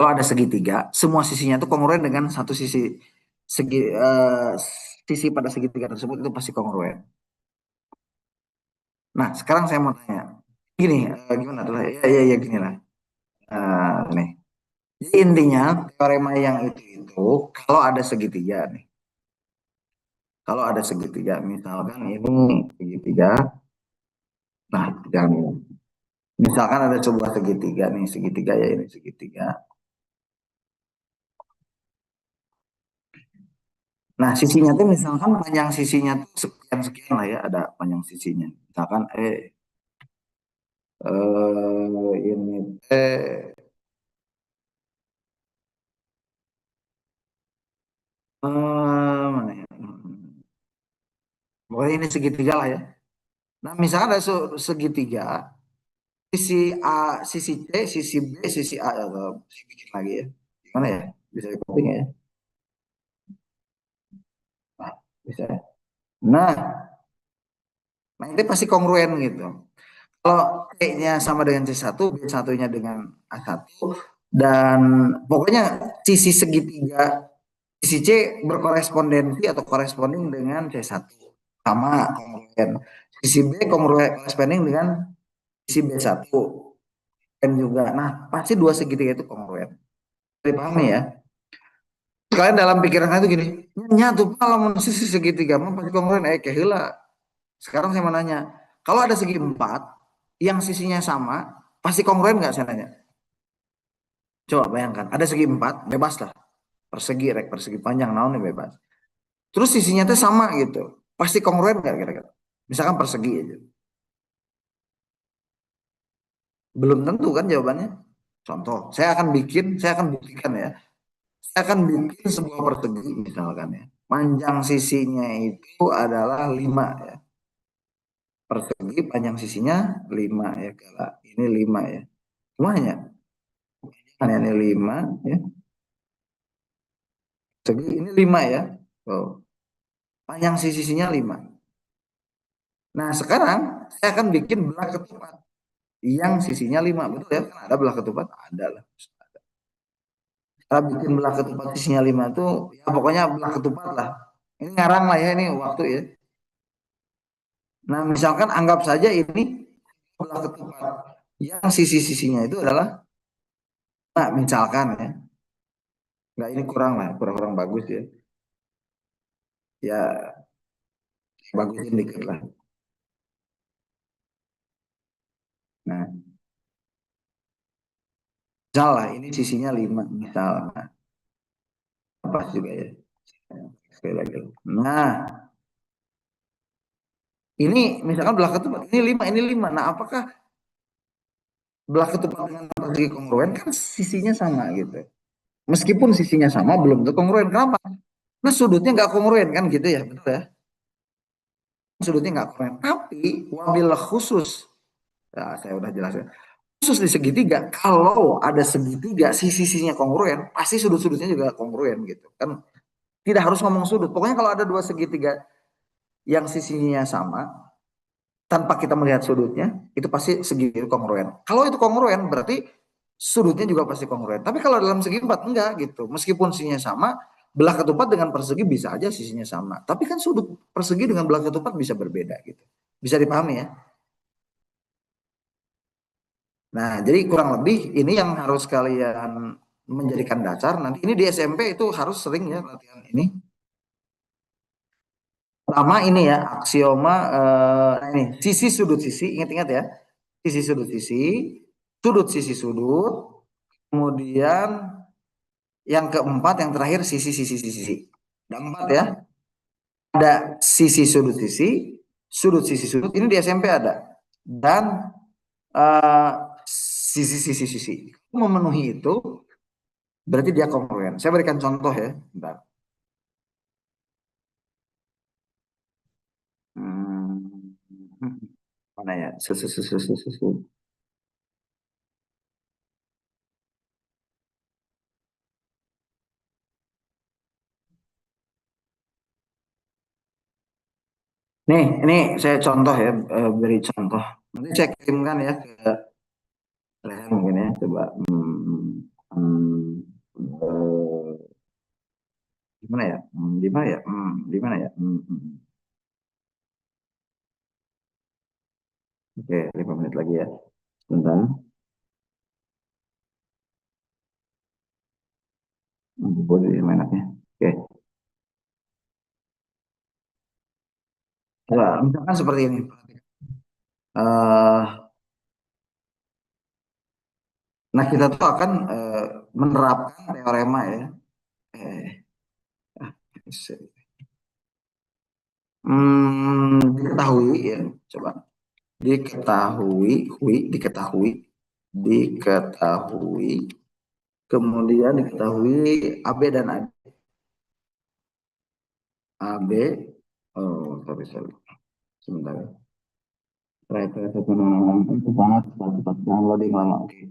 ada segitiga, semua sisinya tuh kongruen dengan satu sisi pada segitiga tersebut itu pasti kongruen. Nah, sekarang saya mau tanya, gini, gimana tuh? Ya, gini lah. Nih. Jadi intinya teorema yang itu kalau ada segitiga nih, kalau ada segitiga, misalkan ini segitiga, nah jangan ini. Misalkan ada sebuah segitiga nih, segitiga ya ini segitiga. Nah, sisinya tuh misalkan panjang sisinya tuh sekian-sekian lah ya, ada panjang sisinya. Misalkan ini mana ya? Pokoknya ini segitiga lah ya. Nah, misalkan ada segitiga, sisi A, sisi C, sisi B, sisi A, atau saya bikin lagi ya. Gimana ya? Bisa di copy nggak ya? Nah, bisa ya. Nah, ini pasti kongruen gitu. Kalau T-nya sama dengan C1, B1-nya dengan A1, dan pokoknya sisi segitiga, sisi C berkorespondensi atau koresponding dengan C1. Sama kongruen. Sisi B koresponding dengan sisi B1. Dan juga, nah pasti dua segitiga itu kongruen. Dipahami ya? Kalian dalam pikiran itu gini, nyatu kalau sisi segitiga mah pasti kongruen, keheula. Sekarang saya mau nanya, kalau ada segi empat yang sisinya sama, pasti kongruen nggak saya nanya? Coba bayangkan, ada segi empat, bebas lah. Persegi panjang, naon bebas. Terus sisinya tuh sama gitu, pasti kongruen nggak kira-kira? Misalkan persegi aja. Belum tentu kan jawabannya. Contoh, saya akan buktikan ya. Saya akan bikin sebuah persegi misalkan ya. Panjang sisinya itu adalah 5 ya. Persegi panjang sisinya 5 ya. Kalau ini 5 ya. Semuanya. Ini 5 ya. Persegi ini 5 ya. Oh. Panjang sisinya 5. Nah, sekarang saya akan bikin belah ketupat yang sisinya 5. Betul ya? Kan ada belah ketupat? Ada lah. Kita bikin belah ketupat sisinya 5 itu ya pokoknya belah ketupat lah. Ini ngarang lah ya, ini waktu ya. Nah, misalkan anggap saja ini belah ketupat yang sisi-sisinya itu adalah, nah misalkan ya, nggak ini kurang lah, kurang bagus ya. Ya, bagusin dikit lah. Nah, misalnya ini sisinya 5 misalnya. Apa juga ya. Sekali lagi. Nah, ini misalkan belah ketupat ini 5 ini 5. Nah, apakah belah ketupat dengan persegi kongruen? Kan sisinya sama gitu. Meskipun sisinya sama belum tentu kongruen. Kenapa? Nah, sudutnya nggak kongruen kan gitu ya, betul ya? Sudutnya nggak kongruen. Tapi wabil khusus, ya saya udah jelasin. Khusus di segitiga, kalau ada segitiga sisi-sisinya kongruen, pasti sudut-sudutnya juga kongruen gitu kan. Tidak harus ngomong sudut. Pokoknya kalau ada dua segitiga yang sisinya sama, tanpa kita melihat sudutnya, itu pasti segi kongruen. Kalau itu kongruen, berarti sudutnya juga pasti kongruen. Tapi kalau dalam segi empat, enggak gitu. Meskipun sisinya sama, belah ketupat dengan persegi bisa aja sisinya sama. Tapi kan sudut persegi dengan belah ketupat bisa berbeda gitu. Bisa dipahami ya? Nah, jadi kurang lebih ini yang harus kalian menjadikan dasar. Nanti ini di SMP itu harus sering ya latihan ini. Pertama ini ya aksioma nah ini sisi sudut sisi, ingat-ingat ya. Sisi sudut sisi sudut, kemudian yang keempat yang terakhir sisi sisi sisi. Ada 4 ya. Ada sisi sudut sisi sudut ini di SMP ada. Dan sisi sisi sisi. Memenuhi itu berarti dia kongruen. Saya berikan contoh ya. Bentar. Mana ya? Susu. Nih, ini saya contoh ya, beri contoh. Nanti saya kirimkan ya ke Rehan mungkin ya, coba. Eh, Gimana ya? Gimana ya? Gimana ya? Oke, 5 menit lagi ya. Sebentar. Boleh mainannya. Oke. Coba, misalkan seperti ini. Eh, nah, kita tuh akan menerapkan teorema ya. Eh, Diketahui ya, coba. Diketahui, kemudian diketahui AB dan AD. AB, oh sorry, sebentar. Itu banget, cepat, jangan loading lama. Oke.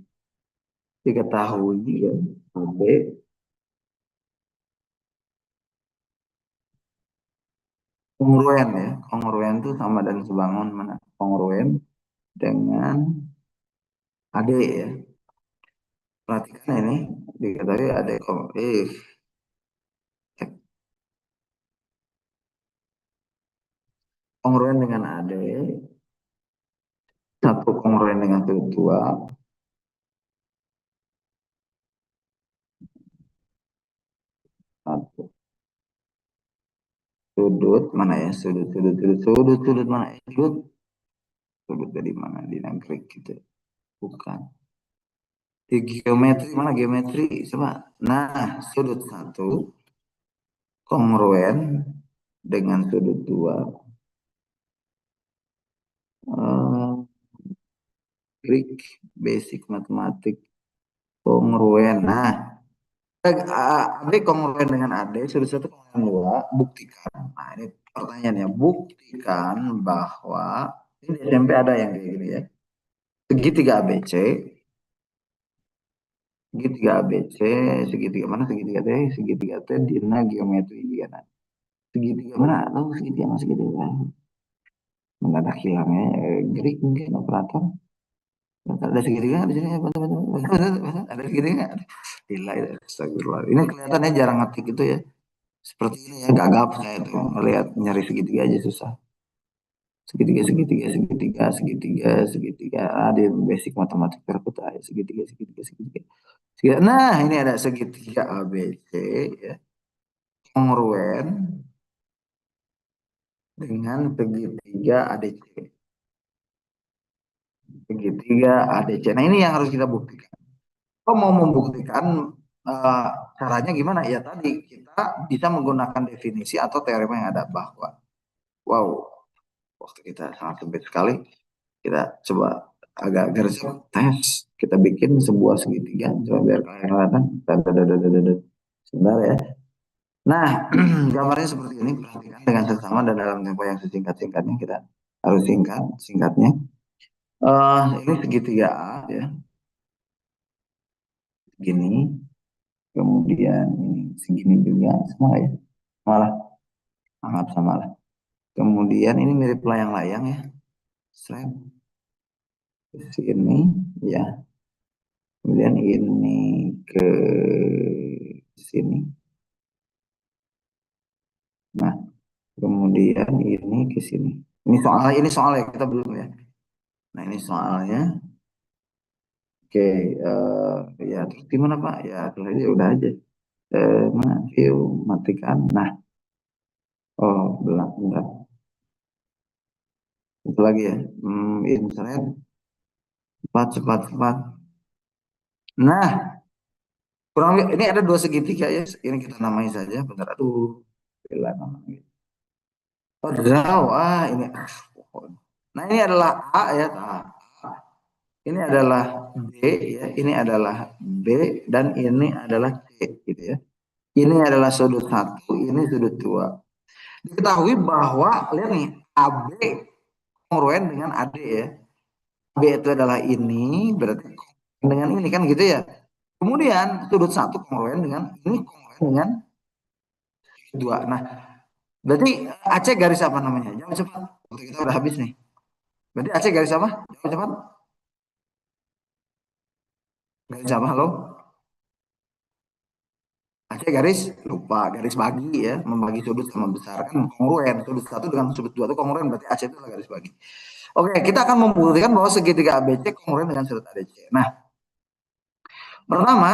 Diketahui ya, AB kongruen ya, kongruen itu sama dan sebangun mana? Kongruen dengan AD ya. Perhatikan ini, diketahui AD kongruen dengan AD, satu kongruen dengan dua, satu sudut mana ya, sudut mana, sudut dari mana, di negeri gitu, bukan di geometri, mana geometri, coba. Nah, sudut satu kongruen dengan sudut dua, Greek basic matematik, kongruen. Nah, AB kongruen dengan AD, sudut satu kongruen dua, buktikan. Nah, ini pertanyaannya, buktikan bahwa ini di SMP ada yang kayak gini ya. Segitiga ABC, segitiga ABC, segitiga mana, segitiga T, dina geometri kan. Segitiga mana? Tahu segitiga mana, segitiga. Mendadak hilangnya Greek mungkin operator. Ada segitiga di sini, ada segitiga. Gila, astagfirullah. Ini kelihatannya jarang ngetik itu ya. Seperti ini ya, gagap saya itu melihat nyari segitiga aja susah. Segitiga. Di basic matematik terputar segitiga. Nah, ini ada segitiga ABC ya, kongruen dengan segitiga ADC. Segitiga ADC. Nah, ini yang harus kita buktikan. Kalau mau membuktikan eh, caranya gimana? Ya tadi kita bisa menggunakan definisi atau teorema yang ada bahwa, wow, waktu kita sangat sempit sekali. Kita coba agak garis tes. Kita bikin sebuah segitiga. Coba biar kalian kelihatan. Sebentar ya. Nah, gambarnya seperti ini. Perhatikan dengan seksama dan dalam tempo yang sesingkat-singkatnya. Kita harus singkatnya. Ini segitiga A ya. Gini. Kemudian ini segini juga. Sama ya. Malah. Anggap sama lah. Kemudian ini mirip layang-layang ya. Slide. Sini ya. Kemudian ini ke sini. Nah, kemudian ini ke sini. Ini soalnya kita belum ya. Nah, ini soalnya. Oke, ya terus gimana Pak? Ya terus aja udah aja. Mana view matikan. Nah, oh bentar. Itu lagi ya. Insert cepat. Nah, kurang lebih ini ada dua segitiga ya. Ini kita namai saja. Bentar, aduh. Gila namanya. Oh, draw. Ini. Nah, ini adalah A ya. Nah, ini adalah B ya. Ini adalah B dan ini adalah C gitu ya. Ini adalah sudut satu, ini sudut dua. Diketahui bahwa lihat nih AB kongruen dengan AD ya. AB itu adalah ini, berarti kongruen dengan ini kan gitu ya. Kemudian sudut satu kongruen dengan ini, kongruen dengan dua. Nah, berarti AC garis apa namanya? Jawab cepat. Waktu kita udah habis nih. Berarti AC garis apa? Jawab cepat. Garis apa? Halo? AC garis lupa, garis bagi ya, membagi sudut sama besar kan kongruen. Sudut satu dengan sudut dua itu kongruen, berarti AC itu adalah garis bagi. Oke, kita akan membuktikan bahwa segitiga ABC kongruen dengan sudut ADC. Nah, pertama,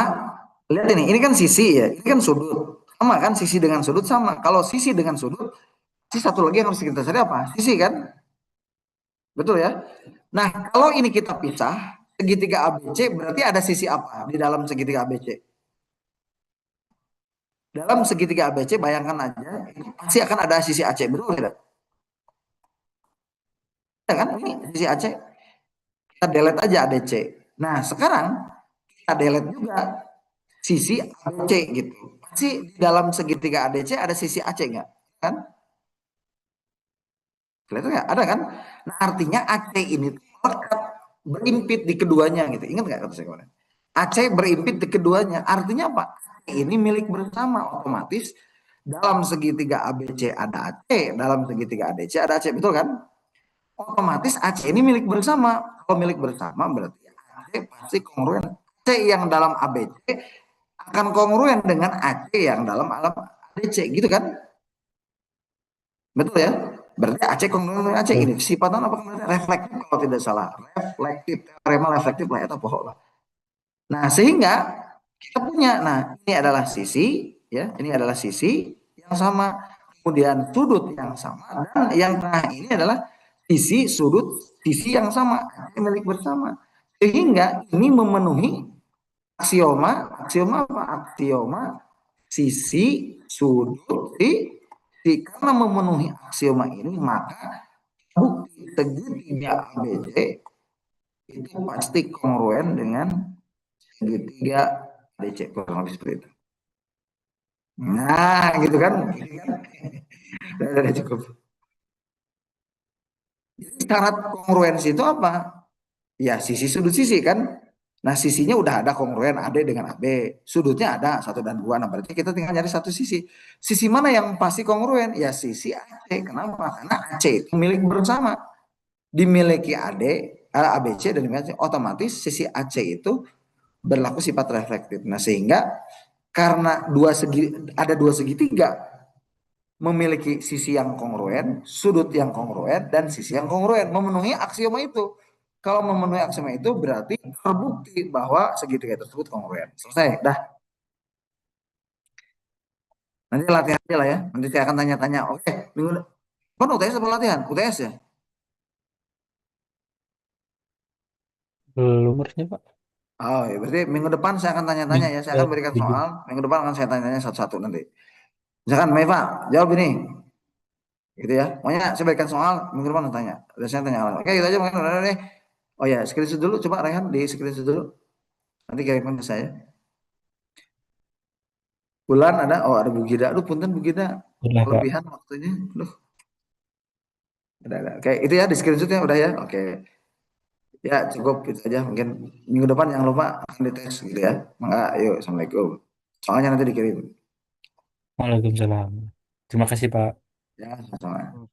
lihat ini kan sisi ya, ini kan sudut. Sama kan, sisi dengan sudut sama. Kalau sisi dengan sudut, sisi satu lagi yang harus kita cari apa? Sisi kan? Betul ya? Nah, kalau ini kita pisah, segitiga ABC berarti ada sisi apa di dalam segitiga ABC? Dalam segitiga ABC, bayangkan aja, ini pasti akan ada sisi AC, betul tidak? Ya kan, ini sisi AC, kita delete aja ADC. Nah, sekarang kita delete juga sisi ABC gitu. Pasti di dalam segitiga ADC ada sisi AC nggak? Kan? Kelihatan nggak? Ada kan? Nah, artinya AC ini melekat, berimpit di keduanya gitu. Ingat nggak kata saya kemarin? AC berimpit di keduanya. Artinya apa? AC ini milik bersama, otomatis dalam segitiga ABC ada AC, dalam segitiga ADC ada AC, betul kan? Otomatis AC ini milik bersama. Kalau milik bersama berarti AC pasti kongruen. AC yang dalam ABC akan kongruen dengan AC yang dalam alam ADC, gitu kan? Betul ya? Berarti AC kongruen dengan AC ini sifatnya apa? Reflektif kalau tidak salah. Reflektif, teorema reflektif lah, itu pokok lah. Nah, sehingga kita punya, nah ini adalah sisi, ya, ini adalah sisi yang sama, kemudian sudut yang sama, dan yang tengah ini adalah sisi sudut, sisi yang sama, milik bersama. Sehingga ini memenuhi aksioma, aksioma apa? Aksioma sisi, sudut, si, karena memenuhi aksioma ini, maka bukti segitiga ABC itu pasti kongruen dengan segitiga ADC, kurang lebih seperti itu. Nah, gitu kan? Udah cukup. Jadi syarat kongruensi itu apa? Ya, sisi sudut sisi kan. Nah, sisinya udah ada kongruen AD dengan AB. Sudutnya ada 1 dan 2. Nah, berarti kita tinggal nyari satu sisi. Sisi mana yang pasti kongruen? Ya, sisi AC. Kenapa? Karena AC itu milik bersama. Dimiliki AD, ABC dan AC. Otomatis sisi AC itu berlaku sifat reflektif. Nah, sehingga karena ada dua segitiga memiliki sisi yang kongruen, sudut yang kongruen, dan sisi yang kongruen, memenuhi aksioma itu. Kalau memenuhi aksioma itu berarti terbukti bahwa segitiga tersebut kongruen. Selesai, dah. Nanti latihan aja lah ya. Nanti saya akan tanya-tanya. Oke, minggu depan UTS apa latihan? UTS ya? Belum harusnya, Pak. Oh, ya, berarti minggu depan saya akan tanya-tanya ya. Saya akan berikan 7. soal. Minggu depan akan saya tanya-tanya satu-satu nanti. Misalkan Meva, jawab ini. Gitu ya. Pokoknya saya berikan soal, minggu depan tanya. Dan saya tanya. Oke, gitu aja mungkin udah deh. Oh ya, screenshot dulu. Coba Rehan di screenshot dulu. Nanti kirimkan ke saya. Bulan ada, oh ada Bugida. Aduh, punten Bugida. Udah, Pak. Kelebihan waktunya. Aduh, ada. Oke, itu ya di screenshotnya udah ya. Oke. Ya, cukup itu aja. Mungkin minggu depan jangan lupa akan dites gitu ya. Maka, yuk, Assalamualaikum. Soalnya nanti dikirim. Waalaikumsalam. Terima kasih, Pak. Ya, sama-sama.